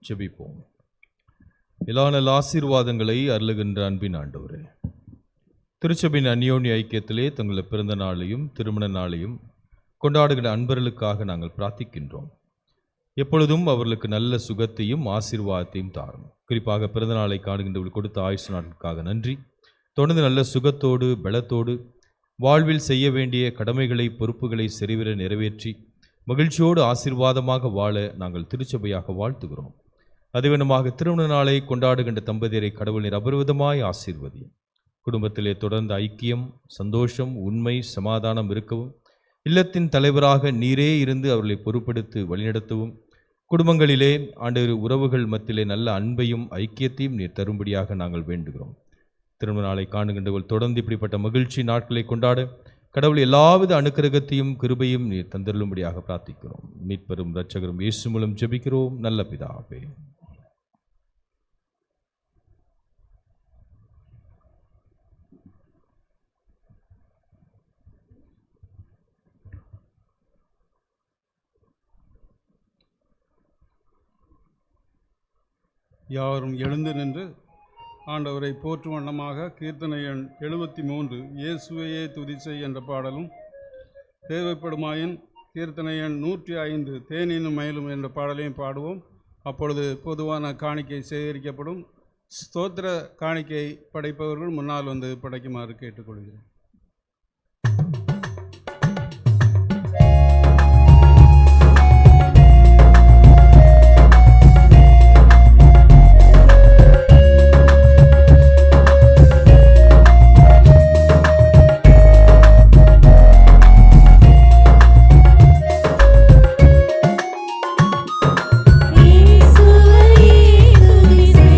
ஜெபிப்போம். எல்லா நல்ல ஆசீர்வாதங்களை அருளுகின்ற அன்பின் ஆண்டவரே, திருச்சபையின் அந்யோன்ய ஐக்கியத்திலே தங்களது பிறந்த நாளையும் திருமண நாளையும் கொண்டாடுகிற அன்பர்களுக்காக நாங்கள் பிரார்த்திக்கின்றோம். எப்பொழுதும் அவர்களுக்கு நல்ல சுகத்தையும் ஆசீர்வாதத்தையும் தாரும். குறிப்பாக பிறந்த நாளை காணுகின்றவர்கள் கொடுத்த ஆயுசு நாட்களுக்காக நன்றி. தொடர்ந்து நல்ல சுகத்தோடு பலத்தோடு வாழ்வில் செய்ய வேண்டிய கடமைகளை பொறுப்புகளை சரிவர நிறைவேற்றி மகிழ்ச்சியோடு ஆசீர்வாதமாக வாழ நாங்கள் திருச்சபையாக வாழ்த்துகிறோம். அதுவனமாக திருமண நாளை கொண்டாடுகின்ற தம்பதியரை கடவுள் நீர் அபரிவிதமாய் ஆசீர்வதி. குடும்பத்திலே தொடர்ந்து ஐக்கியம், சந்தோஷம், உண்மை, சமாதானம் இருக்கவும், இல்லத்தின் தலைவராக நீரே இருந்து அவர்களை பொறுப்படுத்தி வழிநடத்தவும், குடும்பங்களிலே ஆண்டவர் உறவுகள் மத்தியிலே நல்ல அன்பையும் ஐக்கியத்தையும் நீர் தரும்படியாக நாங்கள் வேண்டுகிறோம். திருமண நாளை காணுகின்றவர்கள் தொடர்ந்து இப்படிப்பட்ட மகிழ்ச்சி நாட்களை கொண்டாட கடவுள் எல்லாவித அனுக்கிரகத்தையும் கிருபையும் நீர் தந்தருளும்படியாக பிரார்த்திக்கிறோம். மீட்பெரும் இரட்சகரும் இயேசு மூலம் ஜெபிக்கிறோம் நல்ல பிதாவே. யாவரும் எழுந்து நின்று ஆண்டவரை போற்றும் வண்ணமாக கீர்த்தனை எண் 73 இயேசுவையே துதிசை என்ற பாடலும், தேவைப்படுமாயின் கீர்த்தனை எண் 105 தேனினும் மயிலும் என்ற பாடலையும் பாடுவோம். அப்பொழுது பொதுவான காணிக்கை சேகரிக்கப்படும். ஸ்தோத்திர காணிக்கை படைப்பவர்கள் முன்னால் வந்து படைக்குமாறு கேட்டுக்கொள்கிறேன். இயேசுவையே துதிசே,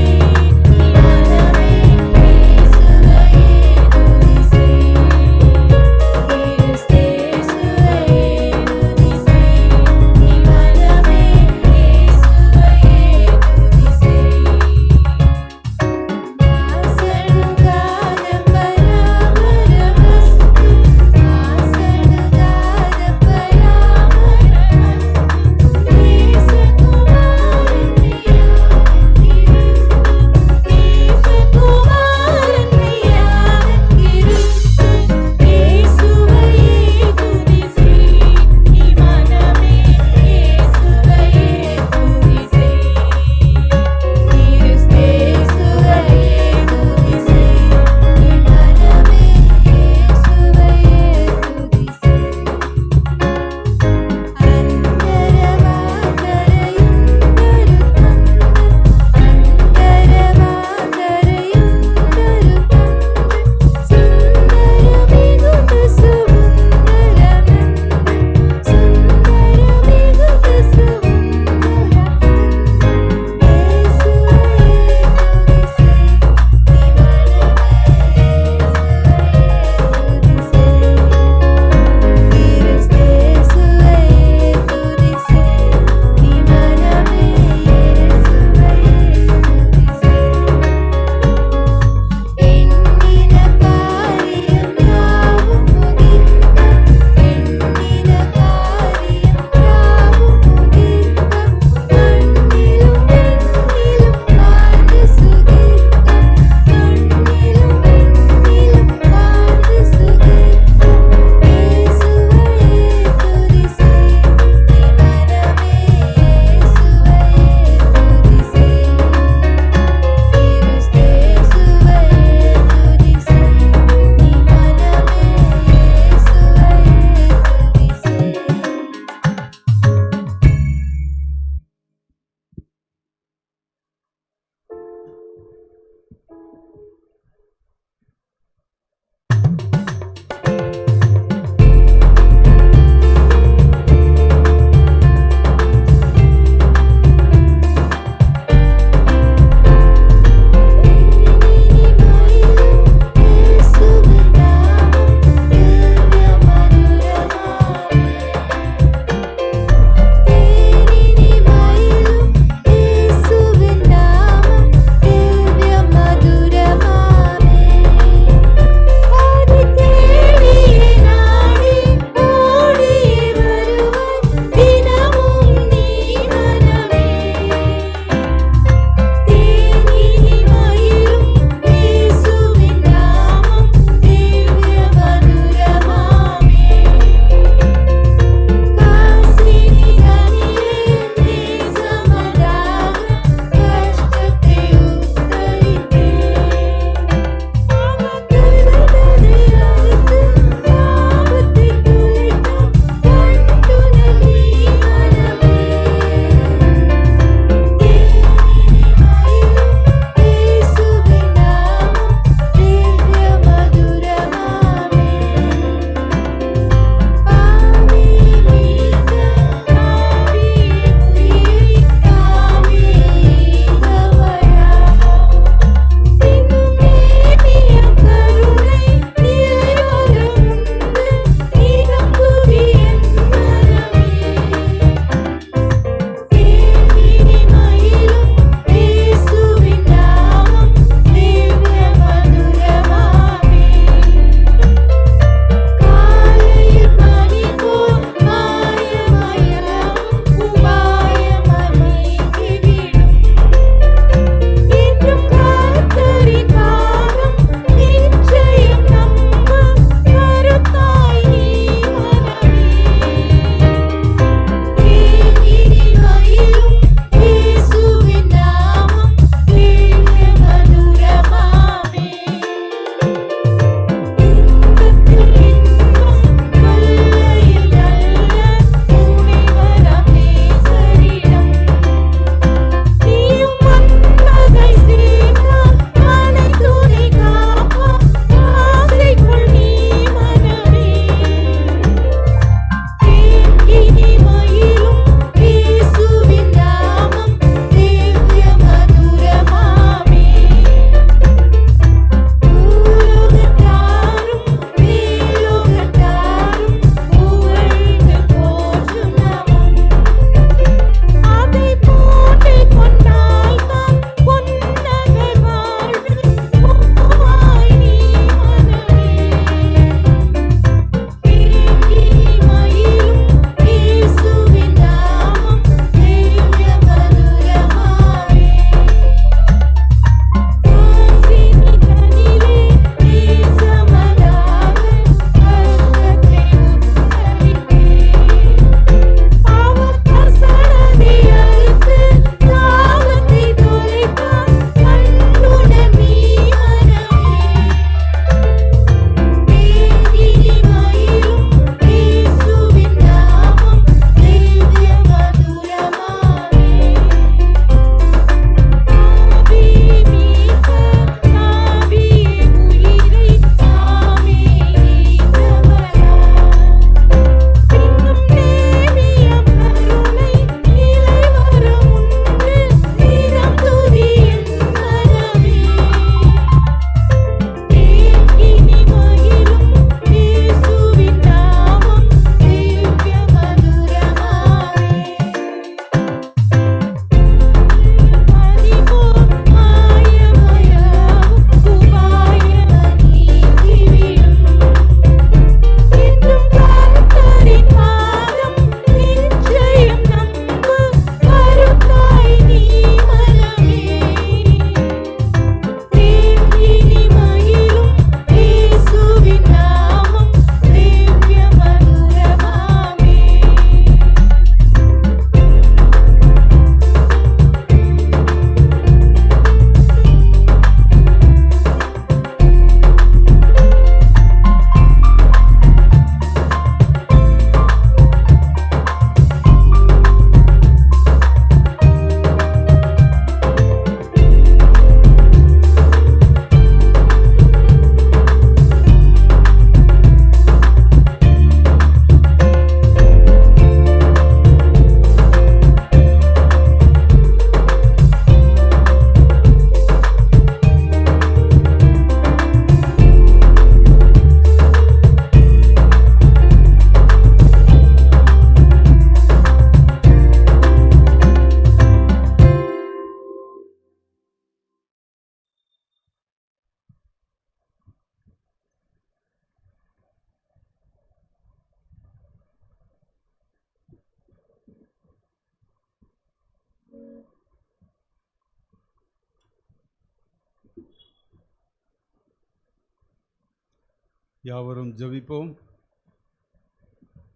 யாவரும் ஜெபிப்போம்.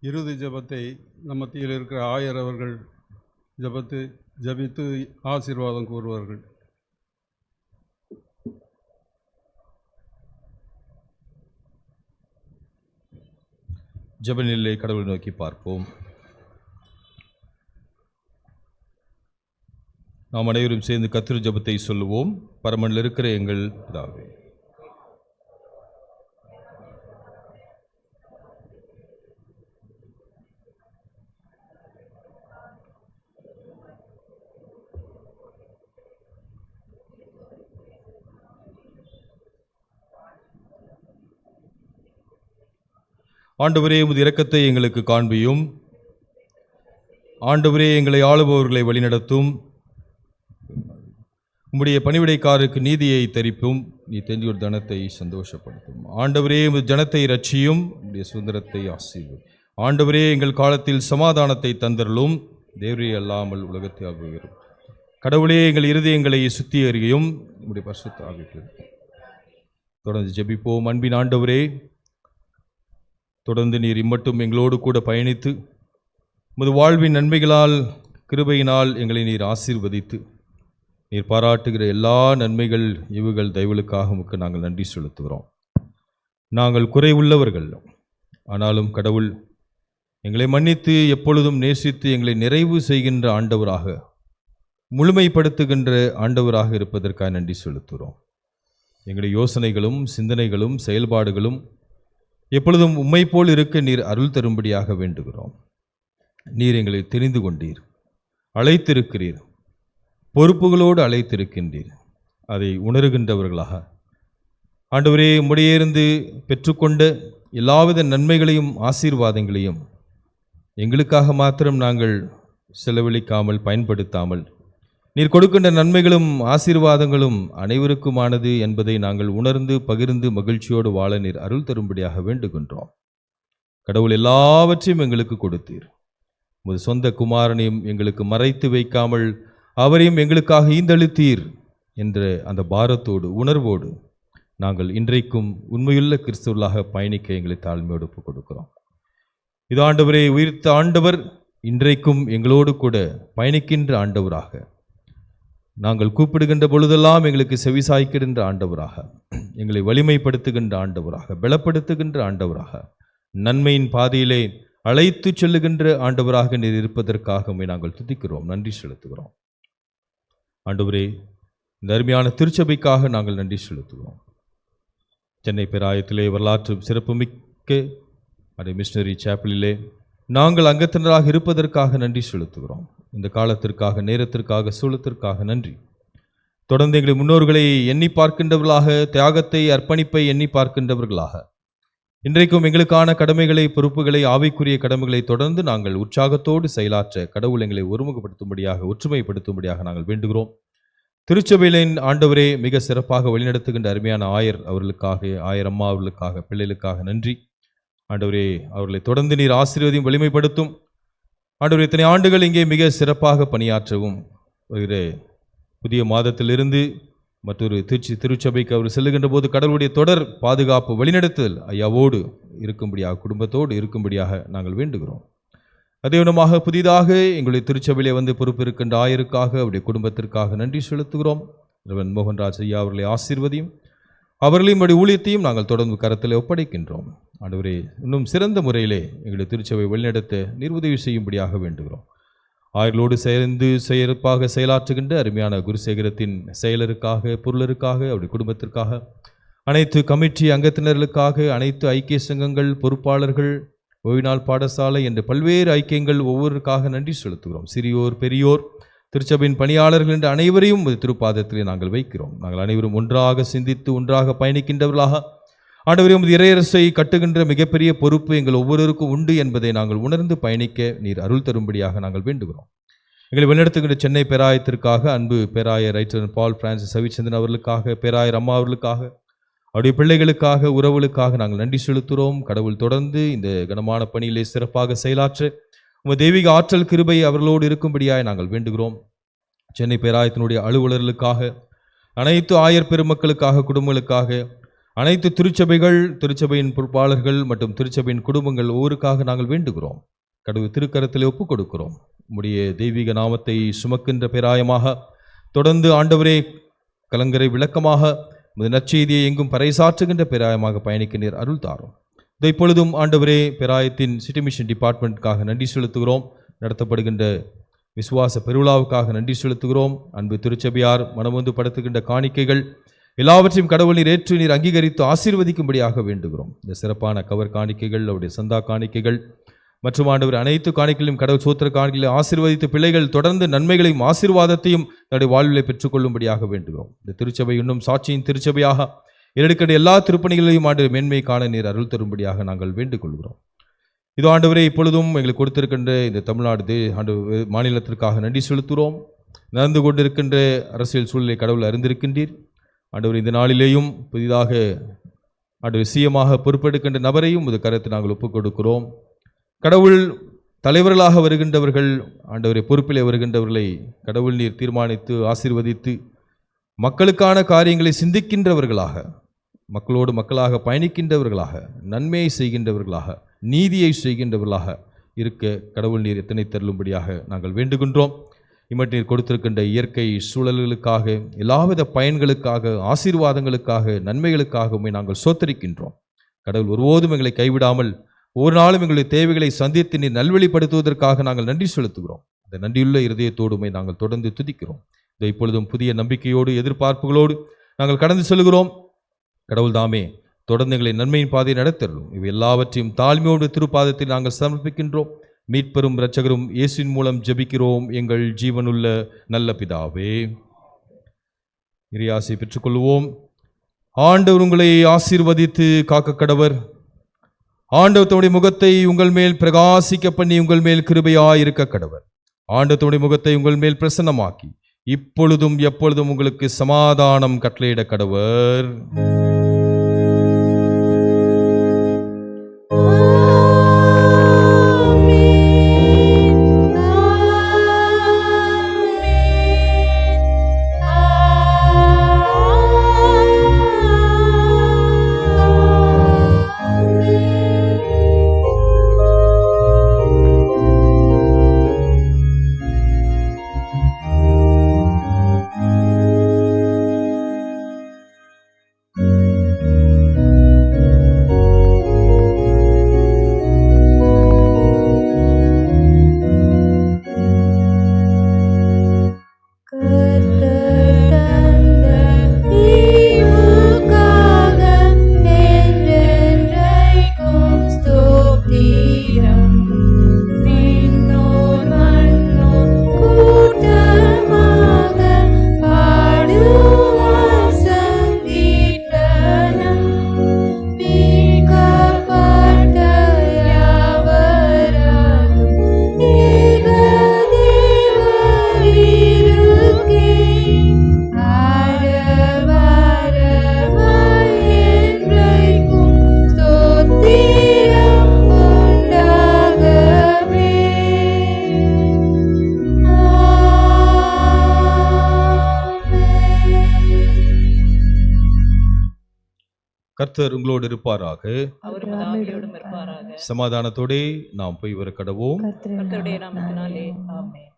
இறுதி ஜெபத்தை நம் மத்தியில் இருக்கிற ஆயர் அவர்கள் ஜெபித்து ஆசீர்வாதம் கூறுவார்கள். ஜெபநிலை கடவுளை நோக்கி பார்ப்போம். நாம் அனைவரும் சேர்ந்து கர்த்தர் ஜெபத்தை சொல்லுவோம். பரமனில் இருக்கிற எங்கள் பிதாவே, ஆண்டவரே, உமது இரக்கத்தை எங்களுக்கு காண்பியும். ஆண்டவரே, எங்களை ஆளுபவர்களை வழிநடத்தும். உம்முடைய பணிவிடைக்காரருக்கு நீதியை தெரிப்பும். நீ தெரிஞ்சொரு ஜனத்தை சந்தோஷப்படுத்தும். ஆண்டவரே, உமது ஜனத்தை ரட்சியும். உம்முடைய சுதந்திரத்தை ஆசீர்வதியும். ஆண்டவரே, எங்கள் காலத்தில் சமாதானத்தை தந்தருளும். தேவரே அல்லாமல் உலகத்தை ஆகுகிறோம். கடவுளே, எங்கள் இருதயங்களை சுத்திகரியும். உம்முடைய பரிசுத்த ஆவிக்கு தொடர்ந்து ஜெபிப்போம். அன்பின் ஆண்டவரே, தொடர்ந்து நீர் இம்மட்டும் எங்களோடு கூட பயணித்து உமது வாழ்வின் நன்மைகளால் கிருபையினால் எங்களை நீர் ஆசீர்வதித்து நீர் பாராட்டுகிற எல்லா நன்மைகள் இவுகள் தயவுகளுக்காக உமக்கு நாங்கள் நன்றி செலுத்துகிறோம். நாங்கள் குறைவுள்ளவர்கள், ஆனாலும் கடவுள் எங்களை மன்னித்து எப்பொழுதும் நேசித்து எங்களை நிறைவு செய்கின்ற ஆண்டவராக, முழுமைப்படுத்துகின்ற ஆண்டவராக இருப்பதற்காக நன்றி செலுத்துகிறோம். எங்களுடைய யோசனைகளும் சிந்தனைகளும் செயல்பாடுகளும் எப்பொழுதும் உம்மை போல் இருக்க நீர் அருள் தரும்படியாக வேண்டுகிறோம். நீர் எங்களை தெரிந்து கொண்டீர், அழைத்திருக்கிறீர், பொறுப்புகளோடு அழைத்திருக்கின்றீர். அதை உணர்கின்றவர்களாக ஆண்டவரே, உம்முடைய இருந்து பெற்றுக்கொண்ட எல்லாவித நன்மைகளையும் ஆசீர்வாதங்களையும் எங்களுக்காக மாத்திரம் நாங்கள் செலவழிக்காமல் பயன்படுத்தாமல், நீர் கொடுக்கின்ற நன்மைகளும் ஆசீர்வாதங்களும் அனைவருக்குமானது என்பதை நாங்கள் உணர்ந்து பகிர்ந்து மகிழ்ச்சியோடு வாழ நீர் அருள் தரும்படியாக வேண்டுகின்றோம். கடவுள் எல்லாவற்றையும் எங்களுக்கு கொடுத்தீர். உமது சொந்த குமாரனையும் எங்களுக்கு மறைத்து வைக்காமல் அவரையும் எங்களுக்காக ஈந்தளித்தீர் என்ற அந்த பாரத்தோடு உணர்வோடு நாங்கள் இன்றைக்கும் உண்மையுள்ள கிறிஸ்துவர்களாக பயணிக்க எங்களை தாழ்மையோடு ஒப்புக் கொடுக்கிறோம். இது ஆண்டவரே, உயிர்த்த ஆண்டவர் இன்றைக்கும் எங்களோடு கூட பயணிக்கின்ற ஆண்டவராக, நாங்கள் கூப்பிடுகின்ற பொழுதெல்லாம் எங்களுக்கு செவிசாய்க்கின்ற ஆண்டவராக, எங்களை வலிமைப்படுத்துகின்ற ஆண்டவராக, பலப்படுத்துகின்ற ஆண்டவராக, நன்மையின் பாதையிலே அழைத்து செல்லுகின்ற ஆண்டவராக நீர் இருப்பதற்காக நாங்கள் துதிக்கிறோம், நன்றி செலுத்துகிறோம். ஆண்டவரே, இந்த அருமையான திருச்சபைக்காக நாங்கள் நன்றி செலுத்துகிறோம். சென்னை பேராயத்திலே வரலாற்று சிறப்புமிக்க அதை மிஷனரி சாப்பலிலே நாங்கள் அங்கத்தினராக இருப்பதற்காக நன்றி செலுத்துகிறோம். இந்த காலத்திற்காக, நேரத்திற்காக, சூழத்திற்காக நன்றி. தொடர்ந்து எங்களை முன்னோர்களை எண்ணி பார்க்கின்றவர்களாக, தியாகத்தை அர்ப்பணிப்பை எண்ணி பார்க்கின்றவர்களாக, இன்றைக்கும் எங்களுக்கான கடமைகளை, பொறுப்புகளை, ஆவிக்குரிய கடமைகளை தொடர்ந்து நாங்கள் உற்சாகத்தோடு செயலாற்ற கடவுள் எங்களை ஒருமுகப்படுத்தும்படியாக, ஒற்றுமைப்படுத்தும்படியாக நாங்கள் வேண்டுகிறோம். திருச்சபையின் ஆண்டவரே, மிக சிறப்பாக வழிநடத்துகின்ற அருமையான ஆயர் அவர்களுக்காக, ஆயர் அம்மா அவர்களுக்காக, பிள்ளைகளுக்காக நன்றி. ஆண்டவரே, அவர்களை தொடர்ந்து நீர் ஆசீர்வதியும், வலிமைப்படுத்தும். ஆண்டவரே, இத்தனை ஆண்டுகள் இங்கே மிக சிறப்பாக பணியாற்றவும், வருகிற புதிய மாதத்திலிருந்து மற்றொரு திருச்சபைக்கு அவர் செல்லுகின்ற போது கடவுளுடைய தொடர் பாதுகாப்பு, வழிநடத்துதல் ஐயாவோடு இருக்கும்படியாக, குடும்பத்தோடு இருக்கும்படியாக நாங்கள் வேண்டுகிறோம். அதே விதமாக புதிதாக எங்களுடைய திருச்சபையிலே வந்து பொறுப்பிருக்கின்ற ஆயருக்காக, அவருடைய குடும்பத்திற்காக நன்றி செலுத்துகிறோம். மோகன்ராஜ் ஐயா அவர்களை ஆசீர்வதியும், அவர்களையும் அவருடைய ஊழியத்தையும் நாங்கள் தொடர்ந்து கரத்தில் ஒப்படைக்கின்றோம். ஆண்டவரே, இன்னும் சிறந்த முறையிலே எங்களுடைய திருச்சபை வழிநடத்த நீர் உதவி செய்யும்படியாக வேண்டுகிறோம். ஆயர்களோடு சேர்ந்து சிறப்பாக செயலாற்றுகின்ற அருமையான குருசேகரத்தின் செயலருக்காக, பொருளருக்காக, அவருடைய குடும்பத்திற்காக, அனைத்து கமிட்டி அங்கத்தினர்களுக்காக, அனைத்து ஐக்கிய சங்கங்கள், பொறுப்பாளர்கள், ஓய்நாள் பாடசாலை என்ற பல்வேறு ஐக்கியங்கள் ஒவ்வொருக்காக நன்றி செலுத்துகிறோம். சிறியோர் பெரியோர், திருச்சபையின் பணியாளர்கள் என்ற அனைவரையும் திருப்பாதத்திலே நாங்கள் வைக்கிறோம். நாங்கள் அனைவரும் ஒன்றாக சிந்தித்து ஒன்றாக பயணிக்கின்றவர்களாக, ஆண்டவரே, உமது இறையரசை கட்டுகின்ற மிகப்பெரிய பொறுப்பு எங்கள் ஒவ்வொருவருக்கும் உண்டு என்பதை நாங்கள் உணர்ந்து பயணிக்க நீர் அருள் தரும்படியாக நாங்கள் வேண்டுகிறோம். எங்களை வழிநடத்துகின்ற சென்னை பேராயத்திற்காக, அன்பு பேராயர் ரைட்டர் பால் பிரான்சிஸ் ரவிச்சந்திரன் அவர்களுக்காக, பேராயர் அம்மா அவர்களுக்காக, அவருடைய பிள்ளைகளுக்காக, உறவுகளுக்காக நாங்கள் நன்றி செலுத்துகிறோம். கடவுள் தொடர்ந்து இந்த கனமான பணியிலே சிறப்பாக செயலாற்ற உமது தெய்வீக ஆற்றல் கிருபை அவர்களோடு இருக்கும்படியாக நாங்கள் வேண்டுகிறோம். சென்னை பேராயத்தினுடைய அலுவலர்களுக்காக, அனைத்து ஆயர் பெருமக்களுக்காக, குடும்பங்களுக்காக, அனைத்து திருச்சபைகள், திருச்சபையின் பொறுப்பாளர்கள் மற்றும் திருச்சபையின் குடும்பங்கள் ஒவ்வொருக்காக நாங்கள் வேண்டுகிறோம். கடவுள் திருக்கரத்தில் ஒப்புக் கொடுக்கிறோம். உம்முடைய தெய்வீக நாமத்தை சுமக்கின்ற பேராயமாக தொடர்ந்து ஆண்டவரே கலங்கரை விளக்கமாக உமது நற்செய்தியை எங்கும் பறைசாற்றுகின்ற பேராயமாக பயணிக்க நீர் அருள் தாரும். இப்பொழுதும் ஆண்டவரே பேராயத்தின் சிட்டி மிஷன் டிபார்ட்மெண்ட்டுக்காக நன்றி செலுத்துகிறோம். நடத்தப்படுகின்ற விசுவாச பெருவிழாவுக்காக நன்றி செலுத்துகிறோம். அன்பு திருச்சபையார் மனமொந்து படுத்துகின்ற காணிக்கைகள் எல்லாவற்றையும் கடவுள் நீர் ஏற்று நீர் அங்கீகரித்து ஆசீர்வதிக்கும்படியாக வேண்டுகிறோம். இந்த சிறப்பான கவர் காணிக்கைகள், அவருடைய சந்தா காணிக்கைகள் மற்றும் ஆண்டவர் அனைத்து காணிக்கைகளையும் கடவுள் சூத்திர காணிக்கைகளை ஆசீர்வதித்து பிள்ளைகள் தொடர்ந்து நன்மைகளையும் ஆசீர்வாதத்தையும் தன்னுடைய வாழ்விலை பெற்றுக்கொள்ளும்படியாக வேண்டுகிறோம். இந்த திருச்சபை இன்னும் சாட்சியின் திருச்சபையாக எடுக்கின்ற எல்லா திருப்பணிகளையும் ஆண்டு மேன்மை காண நீர் அருள் தரும்படியாக நாங்கள் வேண்டுக் கொள்கிறோம். இதோ ஆண்டவரே இப்பொழுதும் எங்களுக்கு கொடுத்திருக்கின்ற இந்த தமிழ்நாடு மாநிலத்திற்காக நன்றி செலுத்துகிறோம். நடந்து கொண்டிருக்கின்ற அரசியல் சூழலை கடவுள் அறிந்திருக்கின்றீர். ஆண்டவர் இந்த நாளிலேயும் புதிதாக ஆண்டவர் சிஎமாக பொறுப்பெடுக்கின்ற நபரையும் இது கருத்து நாங்கள் ஒப்புக் கொடுக்கிறோம். கடவுள் தலைவர்களாக வருகின்றவர்கள், ஆண்டவரை பொறுப்பிலே வருகின்றவர்களை கடவுள் நீர் தீர்மானித்து ஆசீர்வதித்து மக்களுக்கான காரியங்களை சிந்திக்கின்றவர்களாக, மக்களோடு மக்களாக பயணிக்கின்றவர்களாக, நன்மையை செய்கின்றவர்களாக, நீதியை செய்கின்றவர்களாக இருக்க கடவுள் நீர் எத்தனை தருளும்படியாக நாங்கள் வேண்டுகின்றோம். இம்மட்டு நீர் கொடுத்திருக்கின்ற இயற்கை சூழல்களுக்காக, எல்லாவித பயன்களுக்காக, ஆசீர்வாதங்களுக்காக, நன்மைகளுக்காக உம்மை நாங்கள் சோத்தரிக்கின்றோம். கடவுள் ஒருபோதும் எங்களை கைவிடாமல் ஒவ்வொரு நாளும் எங்களுடைய தேவைகளை சந்தித்து நீர் நல்வழிப்படுத்துவதற்காக நாங்கள் நன்றி செலுத்துகிறோம். அந்த நன்றியுள்ள இருதயத்தோடுமை நாங்கள் தொடர்ந்து துதிக்கிறோம். இதை இப்பொழுதும் புதிய நம்பிக்கையோடு எதிர்பார்ப்புகளோடு நாங்கள் கடந்து செல்கிறோம். கடவுள் தாமே தொடர்ந்து எங்களை நன்மையின் பாதையை நடத்தரும். இவை எல்லாவற்றையும் தாழ்மையோடு திருப்பாதத்தில் நாங்கள் சமர்ப்பிக்கின்றோம். மீட்பெரும் இரட்சகரும் இயேசுவின் மூலம் ஜெபிக்கிறோம் எங்கள் ஜீவனுள்ள நல்ல பிதாவே. இறையாசை பெற்றுக்கொள்வோம். ஆண்டவர் உங்களை ஆசீர்வதித்து காக்க கடவர். ஆண்டவர் தம்முடைய முகத்தை உங்கள் மேல் பிரகாசிக்க பண்ணி உங்கள் மேல் கிருபையாயிருக்க கடவர். ஆண்டவர் தம்முடைய முகத்தை உங்கள் மேல் பிரசன்னமாக்கி இப்பொழுதும் எப்பொழுதும் உங்களுக்கு சமாதானம் கட்டளையிட கடவர். கர்த்தர் உங்களோடு இருப்பாராக. சமாதானத்தோடே நாம் போய் வர கடவோம். கர்த்தருடைய நாமத்தினாலே ஆமென்.